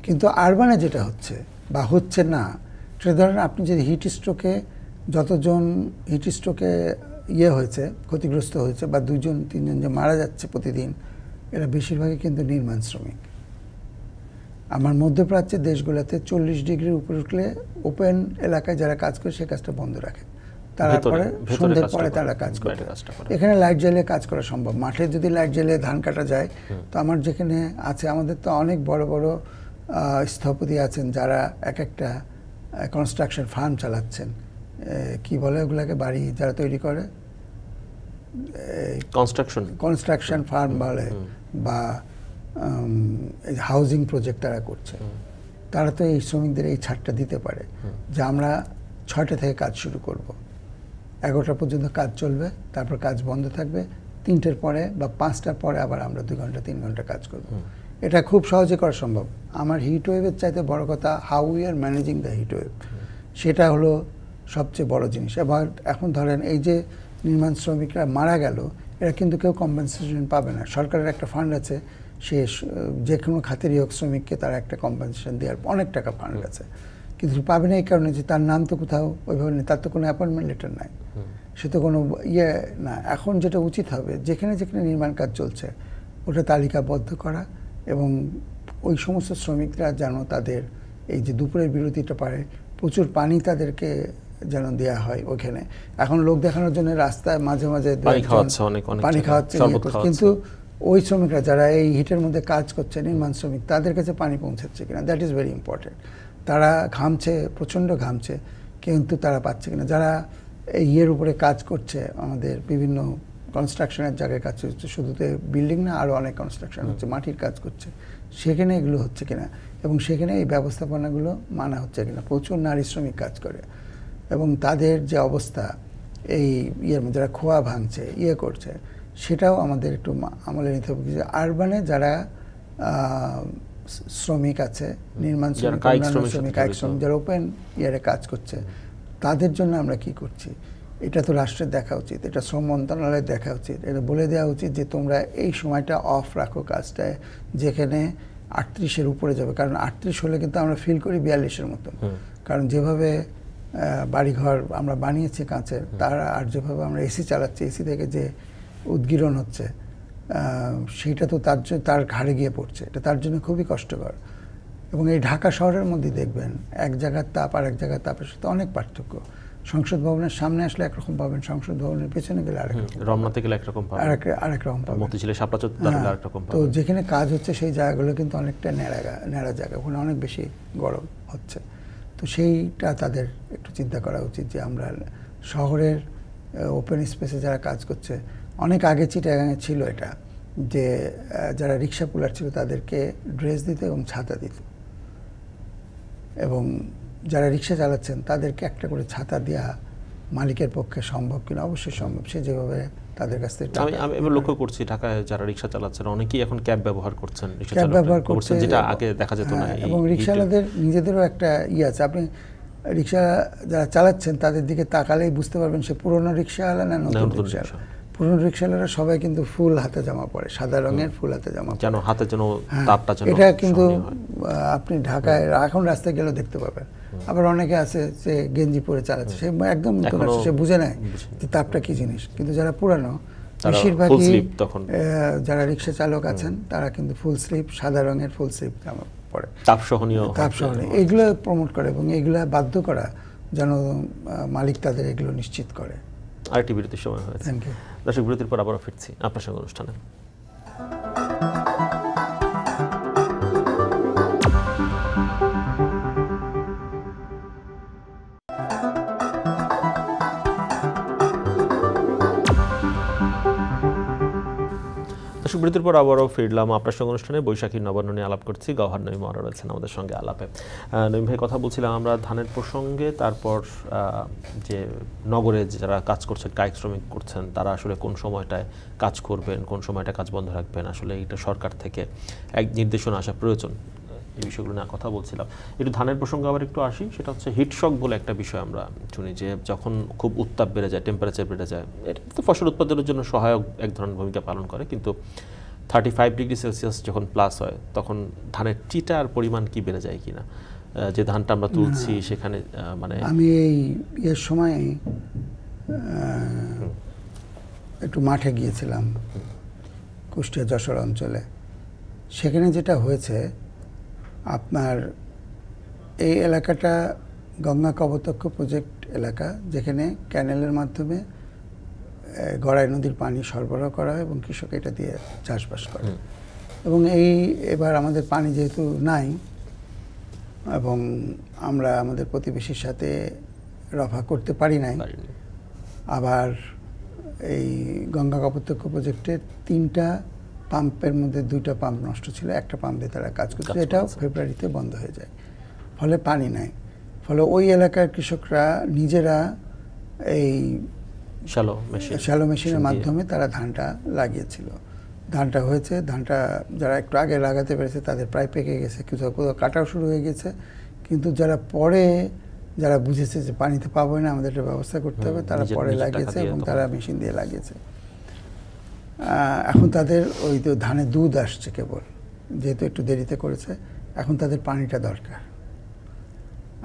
কিন্তু আরবানে যেটা হচ্ছে বা হচ্ছে না, সেটা ধরেন আপনি যদি যতজন হিট স্ট্রোকে হয়েছে, ক্ষতিগ্রস্ত হয়েছে, বা 2-3জন যে মারা যাচ্ছে প্রতিদিন, এরা বেশিরভাগই কিন্তু নির্মাণ শ্রমিক। আমার মধ্যপ্রাচ্যের দেশগুলোতে 40 ডিগ্রির উপরে উঠলে ওপেন এলাকায় যারা কাজ করে সে কাজটা বন্ধ রাখে, তারপরে সন্ধ্যের পরে তারা কাজ করে। এখানে লাইট জ্বালিয়ে কাজ করা সম্ভব। মাঠে যদি লাইট জ্বালিয়ে ধান কাটা যায়, তো আমার যেখানে আছে, আমাদের তো অনেক বড় বড় স্থপতি আছেন যারা একটা কনস্ট্রাকশন ফার্ম চালাচ্ছেন, কি বলে ওগুলাকে, বাড়ি যারা তৈরি করে, কনস্ট্রাকশন ফার্ম বলে, বা হাউজিং প্রজেক্ট তারা করছে। তারা তো এই শ্রমিকদের এই ছাড়টা দিতে পারে যে আমরা 6টা থেকে কাজ শুরু করব, 11টা পর্যন্ত কাজ চলবে, তারপর কাজ বন্ধ থাকবে, 3টের পরে বা 5টার পরে আবার আমরা 2 ঘন্টা 3 ঘন্টা কাজ করব। এটা খুব সহজে করা সম্ভব। আমার হিট ওয়েভের চাইতে বড় কথা how we are managing the heat wave, সেটা হলো সবচেয়ে বড় জিনিস। এবার এখন ধরেন এই যে নির্মাণ শ্রমিকরা মারা গেল, এরা কিন্তু কেউ কম্পেনসেশন পাবে না। সরকারের একটা ফান্ড আছে, সে যে কোনো খাতেরই হোক শ্রমিককে তারা একটা কম্পেনসেশন দেওয়ার অনেক টাকা ফান্ড আছে, কিন্তু পাবে না এই কারণে যে তার নাম তো কোথাও ওইভাবে নেই, তার তো কোনো অ্যাপয়েন্টমেন্ট লেটার নাই, সে তো কোনো না। এখন যেটা উচিত হবে, যেখানে যেখানে নির্মাণ কাজ চলছে ওটা তালিকাবদ্ধ করা, এবং ওই সমস্ত শ্রমিকরা যেন তাদের এই যে দুপুরের বিরতিটা পারে, প্রচুর পানি তাদেরকে যেন দেওয়া হয় ওইখানে। এখন লোক দেখানোর জন্য রাস্তায় মাঝে মাঝে পানি খাওয়াচ্ছে, কিন্তু ওই শ্রমিকরা যারা এই হিটের মধ্যে কাজ করছে, নির্মাণ শ্রমিক, তাদের কাছে পানি পৌঁছাচ্ছে কিনা, দ্যাট ইজ ভেরি ইম্পর্টেন্ট। তারা ঘামছে, প্রচণ্ড ঘামছে, কিন্তু তারা পাচ্ছে কিনা। যারা এই উপরে কাজ করছে, আমাদের বিভিন্ন কনস্ট্রাকশনের জায়গায় কাজ হচ্ছে, শুধু তো বিল্ডিং না, আরও অনেক কনস্ট্রাকশন হচ্ছে, মাটির কাজ করছে, সেখানে এগুলো হচ্ছে কিনা, এবং সেখানে এই ব্যবস্থাপনাগুলো মানা হচ্ছে কিনা। প্রচুর নারী শ্রমিক কাজ করে, এবং তাদের যে অবস্থা, এই যারা খোয়া ভাঙছে, করছে, সেটাও আমাদের একটু আমলে নিতে হবে। আরবানে যারা শ্রমিক আছে, নির্মাণ শ্রমিক, কায়িক শ্রমিক, যারা ওপেন কাজ করছে, তাদের জন্য আমরা কি করছি, এটা তো রাষ্ট্রের দেখা উচিত, এটা শ্রম মন্ত্রণালয়ের দেখা উচিত। এটা বলে দেওয়া উচিত যে তোমরা এই সময়টা অফ রাখো কাজটায়, যেখানে 38-এর উপরে যাবে। কারণ 38 হলে কিন্তু আমরা ফিল করি 42-এর মতো, কারণ যেভাবে বাড়িঘর আমরা বানিয়েছি কাঁচের, তারা আর যেভাবে আমরা এসি চালাচ্ছি, এসি থেকে যে উদ্গীরণ হচ্ছে সেইটা তো তার ঘাড়ে গিয়ে পড়ছে, এটা তার জন্য খুবই কষ্টকর। এবং এই ঢাকা শহরের মধ্যে দেখবেন এক জায়গার তাপ আর এক জায়গার তাপের সাথে অনেক পার্থক্য। সংসদ ভবনের সামনে আসলে একরকম পাবেন, সংসদ ভবনের পেছনে গেলে আরেক রকম, রমনাতে গেলে একরকম পাবেন, আরেক রকম পাবেন, মতিঝিলে শাপলা চত্বরে আরেক রকম পাবেন। তো যেখানে কাজ হচ্ছে সেই জায়গাগুলো কিন্তু অনেকটা ন্যাড়া জায়গা, ওখানে অনেক বেশি গরম হচ্ছে। তো সেইটা তাদের একটু চিন্তা করা উচিত যে আমরা শহরের ওপেন স্পেসে যারা কাজ করছে, অনেক আগে চিটাগাঙে ছিল এটা, যে যারা রিক্সা পুলার ছিল তাদেরকে ড্রেস দিত এবং ছাতা দিত, এবং যারা রিক্সা চালাচ্ছেন তাদেরকে একটা করে ছাতা দেওয়া মালিকের পক্ষে সম্ভব কিনা, অবশ্যই সম্ভব। সে যেভাবে তাদের কাছ থেকে আমি এবার লক্ষ্য করছি ঢাকায় যারা রিক্সা চালাচ্ছেন অনেকেই এখন ক্যাব ব্যবহার করছেন, ক্যাব ব্যবহার করছেন, যেটা আগে দেখা যেত না। এবং রিক্সাওয়ালাদের নিজেদেরও একটা আছে, আপনি রিক্সা যারা চালাচ্ছেন তাদের দিকে তাকালেই বুঝতে পারবেন সে পুরনো রিক্সাওয়ালা না নতুন রিক্সাওয়ালা। পুরনো রিক্সাওয়ালারা সবাই কিন্তু ফুল হাতে জামা পরে, সাদা রঙের ফুল হাতে জামা, যেন হাতে যেন তাপটা যেন। এটা কিন্তু আপনি ঢাকায় এখন রাস্তায় গেলেও দেখতে পাবেন। আবার অনেকে আছে যে গেঞ্জি পরে চালাচ্ছে, সে একদম নতুন, সে বুঝে নেয় যে তাপটা কি জিনিস। কিন্তু যারা পুরানো, বেশিরভাগই যারা রিক্সা চালক আছেন তারা কিন্তু ফুল স্লিভ, সাদা রঙের ফুল স্লিভ জামা পরে, তাপ সহনীয়, এগুলো প্রমোট করে এবং এগুলো বাধ্য করা যেন মালিক তাদের এগুলো নিশ্চিত করে। আরেকটি বিরতির সময় হয়েছে। দর্শক, বিরতির পর আবারও ফিরছি আপনার সঙ্গে অনুষ্ঠানে। বিরতির পর আবারও ফিরলাম আপনার সঙ্গে অনুষ্ঠানে। বৈশাখী নবান্ন নিয়ে আলাপ করছি, গওহার নঈম ওয়ারা রয়েছেন আমাদের সঙ্গে আলাপে। নঈম ভাই, কথা বলছিলাম আমরা ধানের প্রসঙ্গে, তারপর যে নগরে যারা কাজ করছেন, কায়িক শ্রমিক করছেন, তারা আসলে কোন সময়টায় কাজ করবেন, কোন সময়টা কাজ বন্ধ রাখবেন, আসলে এটা সরকার থেকে এক নির্দেশনা আসা প্রয়োজন, এই বিষয়গুলো নিয়ে কথা বলছিলাম। একটু ধানের প্রসঙ্গে আবার একটু আসি, সেটা হচ্ছে হিটশক বলে একটা বিষয় আমরা শুনি, যে যখন খুব উত্তাপ বেড়ে যায়, টেম্পারেচার বেড়ে যায়, এটা তো ফসল উৎপাদনের জন্য সহায়ক এক ধরনের ভূমিকা পালন করে, কিন্তু 35 ডিগ্রি সেলসিয়াস যখন প্লাস হয় তখন ধানের চিটার পরিমাণ কি বেড়ে যায় কিনা, যে ধানটা আমরা তুলছি সেখানে মানে। আমি এই এর সময় একটু মাঠে গিয়েছিলাম কুষ্টিয়া যশোর অঞ্চলে, সেখানে যেটা হয়েছে আপনার এই এলাকাটা গঙ্গা কপোতাক্ষ প্রজেক্ট এলাকা, যেখানে ক্যানেলের মাধ্যমে গড়াই নদীর পানি সরবরাহ করা হয় এবং কৃষক এটা দিয়ে চাষবাস করে। এবং এবার আমাদের পানি যেহেতু নাই এবং আমরা আমাদের প্রতিবেশীর সাথে রফা করতে পারি নাই, আবার এই গঙ্গা কপোতাক্ষ প্রজেক্টের 3টা পাম্পের মধ্যে 2টা পাম্প নষ্ট ছিল, একটা পাম্প দিয়ে তারা কাজ করছে, এটাও ফেব্রুয়ারিতে বন্ধ হয়ে যায়, ফলে পানি নাই। ফলে ওই এলাকার কৃষকরা নিজেরা এই শ্যালো মেশিনের মাধ্যমে তারা ধানটা লাগিয়েছিল। ধানটা হয়েছে, ধানটা যারা একটু আগে লাগাতে পেরেছে তাদের প্রায় পেকে গেছে, কিছু কোথাও কাটাও শুরু হয়ে গেছে। কিন্তু যারা বুঝেছে যে পানিতে পাবো না, আমাদের একটা ব্যবস্থা করতে হবে, তারা পরে লাগিয়েছে এবং তারা মেশিন দিয়ে লাগিয়েছে। এখন তাদের ওই তো ধানে দুধ আসছে কেবল, যেহেতু একটু দেরিতে করেছে, এখন তাদের পানিটা দরকার।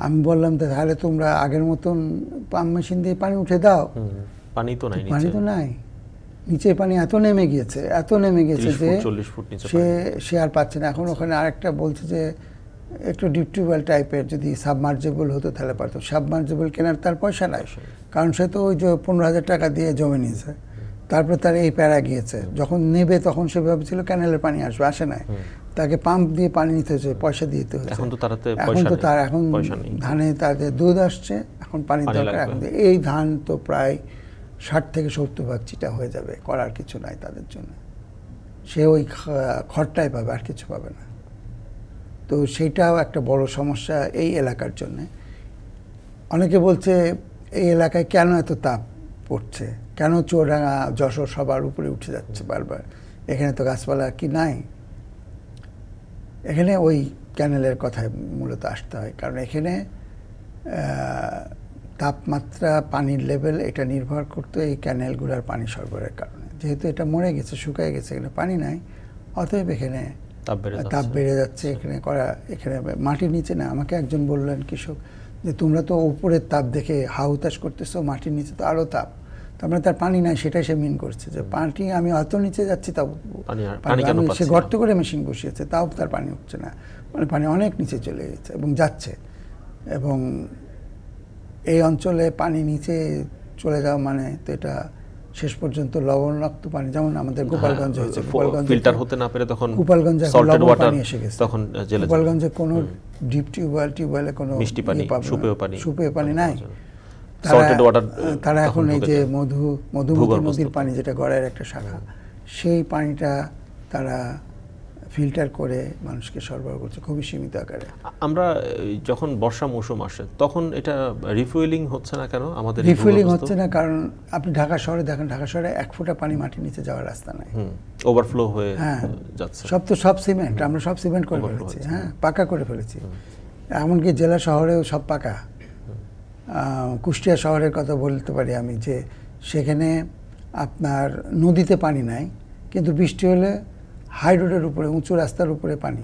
আমি বললাম তাহলে তোমরা আগের মতন পাম্প মেশিন দিয়ে পানি উঠে দাও, পানি তো নাই, নিচে পানি এত নেমে গিয়েছে যে সে আর পাচ্ছে না। এখন ওখানে আরেকটা বলছে যে একটু ডিপ টিউবওয়েল টাইপের যদি সাবমার্জেবল হতো তাহলে পারতো। সাবমার্জেবল কেনার তার পয়সা নাই, কারণ সে তো ওই যে 15,000 টাকা দিয়ে জমে নিয়েছে। তারপরে তার এই প্যারা গিয়েছে, যখন নেবে তখন সে ভেবেছিল ক্যানেলের পানি আসবে, আসে নাই, তাকে পাম্প দিয়ে পানি নিতে হয়েছে, পয়সা দিতে হয়েছে। এখন তো তার এখন ধানে তাদের দুধ আসছে, এখন পানির দরকার। এখন এই ধান তো প্রায় 60 থেকে 70% চিটা হয়ে যাবে, করার কিছু নাই তাদের জন্য। সে ওই খড়টাই পাবে, আর কিছু পাবে না। তো সেইটাও একটা বড় সমস্যা এই এলাকার জন্য। অনেকে বলছে এই এলাকায় কেন এত তাপ পড়ছে, কেন চুয়াডাঙ্গা যশোর সবার উপরে উঠে যাচ্ছে বারবার, এখানে তো গাছপালা কি নাই। এখানে ওই ক্যানেলের কথায় মূলত আসতে হয়, কারণ এখানে তাপমাত্রা, পানির লেভেল এটা নির্ভর করতো এই ক্যানেলগুলোর পানি সরবরাহের কারণে। যেহেতু এটা মরে গেছে, শুকায় গেছে, এখানে পানি নাই, অতএব এখানে তাপ বেড়ে যাচ্ছে। এখানে মাটির নিচে না। আমাকে একজন বললেন কৃষক, যে তোমরা তো উপরের তাপ দেখে হাহুতাশ করতেছো, মাটির নিচে তো আরও তাপ, তার মানে তার পানি নাই, সেটাই সে মিন করছে যে পানি আমি অত নিচে যাচ্ছি তাও সে গর্ত করে মেশিন বসিয়েছে তাও তার পানি উঠছে না, মানে পানি অনেক নিচে চলে গেছে এবং যাচ্ছে। এবং এই অঞ্চলে পানি নিচে চলে যাওয়া মানে তো এটা শেষ পর্যন্ত লবণাক্ত পানি, যেমন আমাদের গোপালগঞ্জে হয়েছে, গোপালগঞ্জ ফিল্টার হতে না পেরে তখন গোপালগঞ্জে লবণ পানি এসে গেছে, তখন গোপালগঞ্জে কোনো ডিপ টিউবওয়েলে কোনো মিষ্টি পানি, সুপেয় পানি নাই। তারা এখন এই যে মধুমতি নদীর পানি, যেটা গড়াইয়ের একটা শাখা, সেই পানিটা তারা ফিল্টার করে মানুষকে সরবরাহ করছে খুবই সীমিত আকারে। আমরা যখন বর্ষা মৌসুম আসে তখন এটা রিফুয়েলিং হচ্ছে না কেন? আমাদের রিফুয়েলিং হচ্ছে না কারণ আপনি ঢাকা শহরে দেখেন, ঢাকা শহরে 1 ফোঁটা পানি মাটির নিচে যাওয়ার রাস্তা নাই, ওভারফ্লো হয়ে যাচ্ছে। সব সিমেন্ট, আমরা সব সিমেন্ট করে ফেলেছি, হ্যাঁ পাকা করে ফেলেছি। এমনকি জেলা শহরেও সব পাকা। কুষ্টিয়া শহরের কথা বলতে পারি আমি, যে সেখানে আপনার নদীতে পানি নাই, কিন্তু বৃষ্টি হলে হাই রোডের উপরে, উঁচু রাস্তার উপরে পানি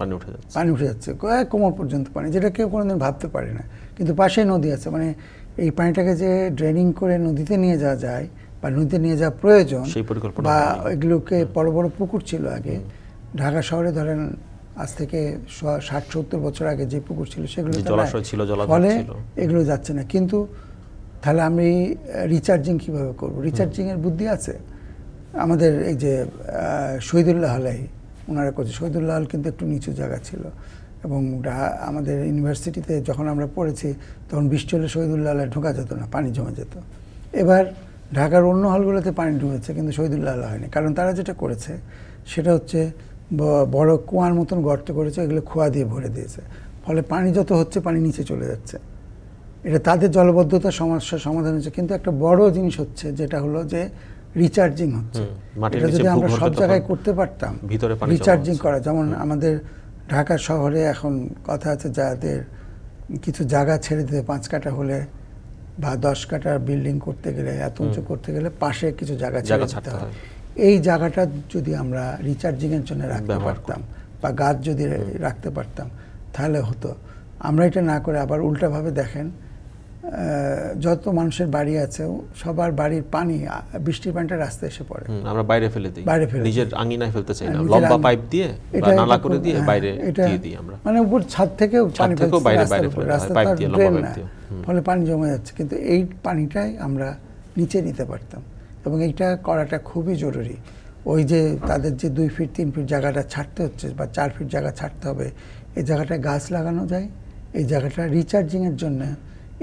উঠে যাচ্ছে কোমর পর্যন্ত পানি, যেটা কেউ কোনোদিন ভাবতে পারে না। কিন্তু পাশেই নদী আছে, মানে এই পানিটাকে যে ড্রেনিং করে নদীতে নিয়ে যাওয়া যায় বা নদীতে নিয়ে যাওয়া প্রয়োজন, বা এগুলোকে বড় বড় পুকুর ছিল আগে ঢাকা শহরে, ধরেন আজ থেকে 60-70 বছর আগে যে পুকুর ছিল সেগুলো ফলে এগুলো যাচ্ছে না। কিন্তু তাহলে আমি রিচার্জিং কিভাবে করব? রিচার্জিং এর বুদ্ধি আছে আমাদের। এই যে শহীদুল্লাহ আলাই ওনারা করছে, শহীদুল্লাহ আল কিন্তু একটু নিচু জায়গা ছিল, এবং আমাদের ইউনিভার্সিটিতে যখন আমরা পড়েছি তখন বৃষ্টি হলে শহীদুল্লাহ আলায় ঢোকা যেত না, পানি জমে যেত। এবার ঢাকার অন্য হলগুলোতে পানি ঢুকেছে কিন্তু শহীদুল্লাহ আল হয়নি, কারণ তারা যেটা করেছে সেটা হচ্ছে বড় কুয়ার মতন গর্ত করেছে, এগুলো খোয়া দিয়ে ভরে দিয়েছে, ফলে পানি যত হচ্ছে পানি নিচে চলে যাচ্ছে। এটা তাদের জলবদ্ধতার সমস্যার সমাধান হচ্ছে। কিন্তু একটা বড় জিনিস হচ্ছে যেটা হলো যে রিচার্জিং হচ্ছে। এটা যদি আমরা সব জায়গায় করতে পারতাম, রিচার্জিং করা, যেমন আমাদের ঢাকা শহরে এখন কথা আছে যাদের কিছু জায়গা ছেড়ে দিতে 5 কাঠা হলে বা 10 কাঠার বিল্ডিং করতে গেলে, এত উঁচু করতে গেলে পাশে কিছু জায়গা ছেড়ে দিতে হয়। এই জায়গাটা যদি আমরা রিচার্জিংয়ের জন্য রাখতে পারতাম বা গাছ যদি রাখতে পারতাম তাহলে হতো। আমরা এটা না করে আবার উল্টাভাবে দেখেন, যত মানুষের বাড়ি আছে সবার বাড়ির পানি, বৃষ্টির পানিটা রাস্তায় এসে পড়ে, আমরা বাইরে ফেলে দিই, নিজের আঙিনায় ফেলতে চাই না, লম্বা পাইপ দিয়ে বা নালা করে দিয়ে বাইরে দিয়ে দিই আমরা, মানে উপর ছাদ থেকেও পানি ফেলতে রাস্তা পাইপ দিয়ে, লম্বা পাইপ দিয়ে, ফলে পানি জমে যাচ্ছে। কিন্তু এই পানিটাই আমরা নিচে নিতে পারতাম, এবং এইটা করাটা খুবই জরুরি। ওই যে তাদের যে 2 ফিট 3 ফিট জায়গাটা ছাড়তে হচ্ছে বা 4 ফিট জায়গা ছাড়তে হবে, এই জায়গাটায় গাছ লাগানো যায়, এই জায়গাটা রিচার্জিংয়ের জন্য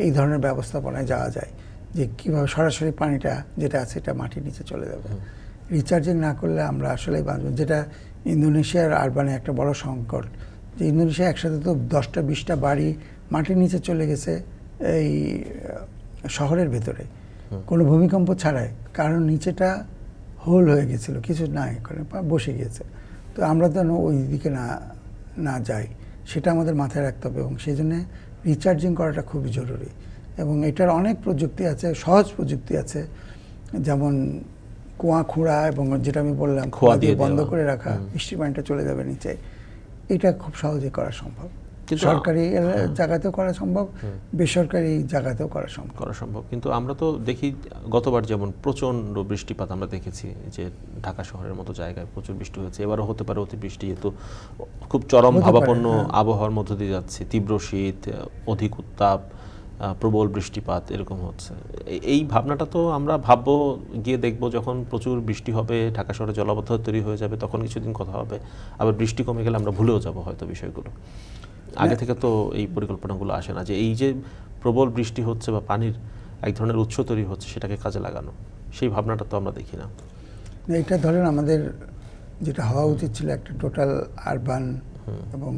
এই ধরনের ব্যবস্থাপনায় যাওয়া যায়, যে কীভাবে সরাসরি পানিটা যেটা আছে এটা মাটির নিচে চলে যাবে। রিচার্জিং না করলে আমরা আসলেই বাঁচব, যেটা ইন্দোনেশিয়ার আরবানে একটা বড় সংকট, যে ইন্দোনেশিয়া একসাথে তো 10টা 20টা বাড়ি মাটির নিচে চলে গেছে এই শহরের ভেতরে, কোনো ভূমিকম্প ছাড়াই, কারণ নিচেটা হোল হয়ে গেছিল, কিছু নাই করে বসে গিয়েছে। তো আমরা যেন ওই দিকে না যাই সেটা আমাদের মাথায় রাখতে হবে, এবং সেই জন্যে রিচার্জিং করাটা খুবই জরুরি। এবং এটার অনেক প্রযুক্তি আছে, সহজ প্রযুক্তি আছে, যেমন কুয়া খোঁড়া, এবং যেটা আমি বললাম খোয়া দিয়ে বন্ধ করে রাখা, বৃষ্টির পানিটা চলে যাবে নিচে, এটা খুব সহজে করা সম্ভব। সরকারি জায়গাতেও করা সম্ভব, বেসরকারি জায়গাতেও করা সম্ভব। কিন্তু আমরা তো দেখি গতবার যেমন প্রচণ্ড বৃষ্টিপাত আমরা দেখেছি, যে ঢাকা শহরের মতো জায়গায় প্রচুর বৃষ্টি হয়েছে, এবারও হতে পারে অতিবৃষ্টি, যেহেতু খুব চরম ভাবাপন্ন আবহাওয়ার মধ্য দিয়ে যাচ্ছে, তীব্র শীত, অধিক উত্তাপ, প্রবল বৃষ্টিপাত এরকম হচ্ছে। এই ভাবনাটা তো আমরা ভাববো, গিয়ে দেখবো যখন প্রচুর বৃষ্টি হবে, ঢাকা শহরে জলাবদ্ধতা তৈরি হয়ে যাবে, তখন কিছুদিন কথা হবে, আবার বৃষ্টি কমে গেলে আমরা ভুলেও যাবো হয়তো বিষয়গুলো। আগে থেকে তো এই পরিকল্পনাগুলো আসে না, যে এই যে প্রবল বৃষ্টি হচ্ছে বা পানির এক ধরনের উৎস তৈরি হচ্ছে সেটাকে কাজে লাগানো, সেই ভাবনাটা তো আমরা দেখি না। এটা ধরেন আমাদের যেটা হওয়া উচিত ছিল একটা টোটাল আরবান এবং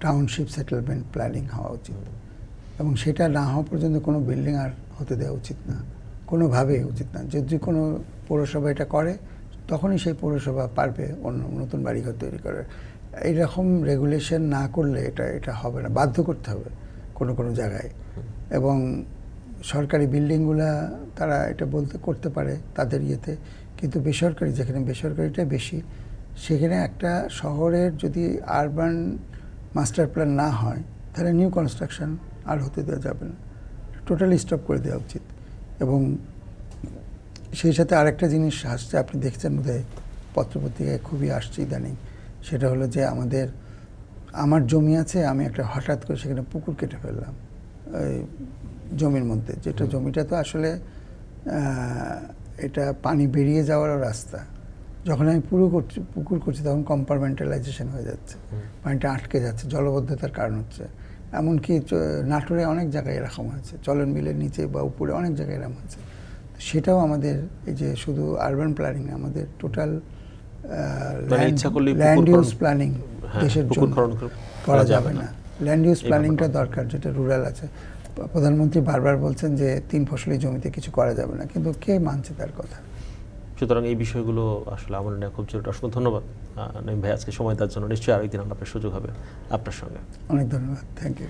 টাউনশিপ সেটেলমেন্ট প্ল্যানিং হওয়া উচিত, এবং সেটা না হওয়া পর্যন্ত কোনো বিল্ডিং আর হতে দেওয়া উচিত না, কোনোভাবেই উচিত না। যদি কোনো পৌরসভা এটা করে তখনই সেই পৌরসভা পারবে অন্য নতুন বাড়িঘর তৈরি করে। এইরকম রেগুলেশন না করলে এটা হবে না, বাধ্য করতে হবে কোনো জায়গায়। এবং সরকারি বিল্ডিংগুলা তারা এটা করতে পারে তাদের ইয়েতে, কিন্তু বেসরকারি, যেখানে বেসরকারিটা বেশি, সেখানে একটা শহরের যদি আরবান মাস্টার প্ল্যান না হয় তাহলে নিউ কনস্ট্রাকশন আর হতে দেওয়া যাবে না, টোটালি স্টপ করে দেওয়া উচিত। এবং সেই সাথে আরেকটা জিনিস আসছে, আপনি দেখছেন বোধহয় পত্রপত্রিকায় খুবই আসছে ইদানিং, সেটা হলো যে আমার জমি আছে, আমি একটা হঠাৎ করে সেখানে পুকুর কেটে ফেললাম ওই জমির মধ্যে, যেটা জমিটা তো আসলে এটা পানি বেরিয়ে যাওয়ারও রাস্তা। যখন আমি পুকুর করছি তখন কম্পার্টমেন্টালাইজেশন হয়ে যাচ্ছে, পানিটা আটকে যাচ্ছে, জলবদ্ধতার কারণ হচ্ছে। এমনকি নাটোরে অনেক জায়গায় এরকম হয়েছে, চলন বিলের নিচে বা উপরে অনেক জায়গায় এরকম হয়েছে। সেটাও আমাদের এই যে শুধু আরবান প্ল্যানিং, আমাদের টোটাল ল্যান্ড ইউজ প্ল্যানিং দেশের জন্য করা যাবে না। ল্যান্ড ইউজ প্ল্যানিংটা দরকার, যেটা রুরাল আছে। প্রধানমন্ত্রী বারবার বলছেন যে 3 ফসলি জমিতে কিছু করা যাবে না, কিন্তু কে মানছে তার কথা? সুতরাং এই বিষয়গুলো আসলে আমার নেওয়া খুব জরুরি। অসংখ্য ধন্যবাদ নঈম ভাই আজকে সময় দেওয়ার জন্য। নিশ্চয়ই আরেকদিন আপনার সুযোগ হবে আপনার সঙ্গে। অনেক ধন্যবাদ, থ্যাংক ইউ।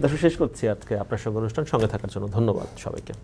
দর্শক, শেষ করছি আজকে আপনার সঙ্গে অনুষ্ঠান। সঙ্গে থাকার জন্য ধন্যবাদ সবাইকে।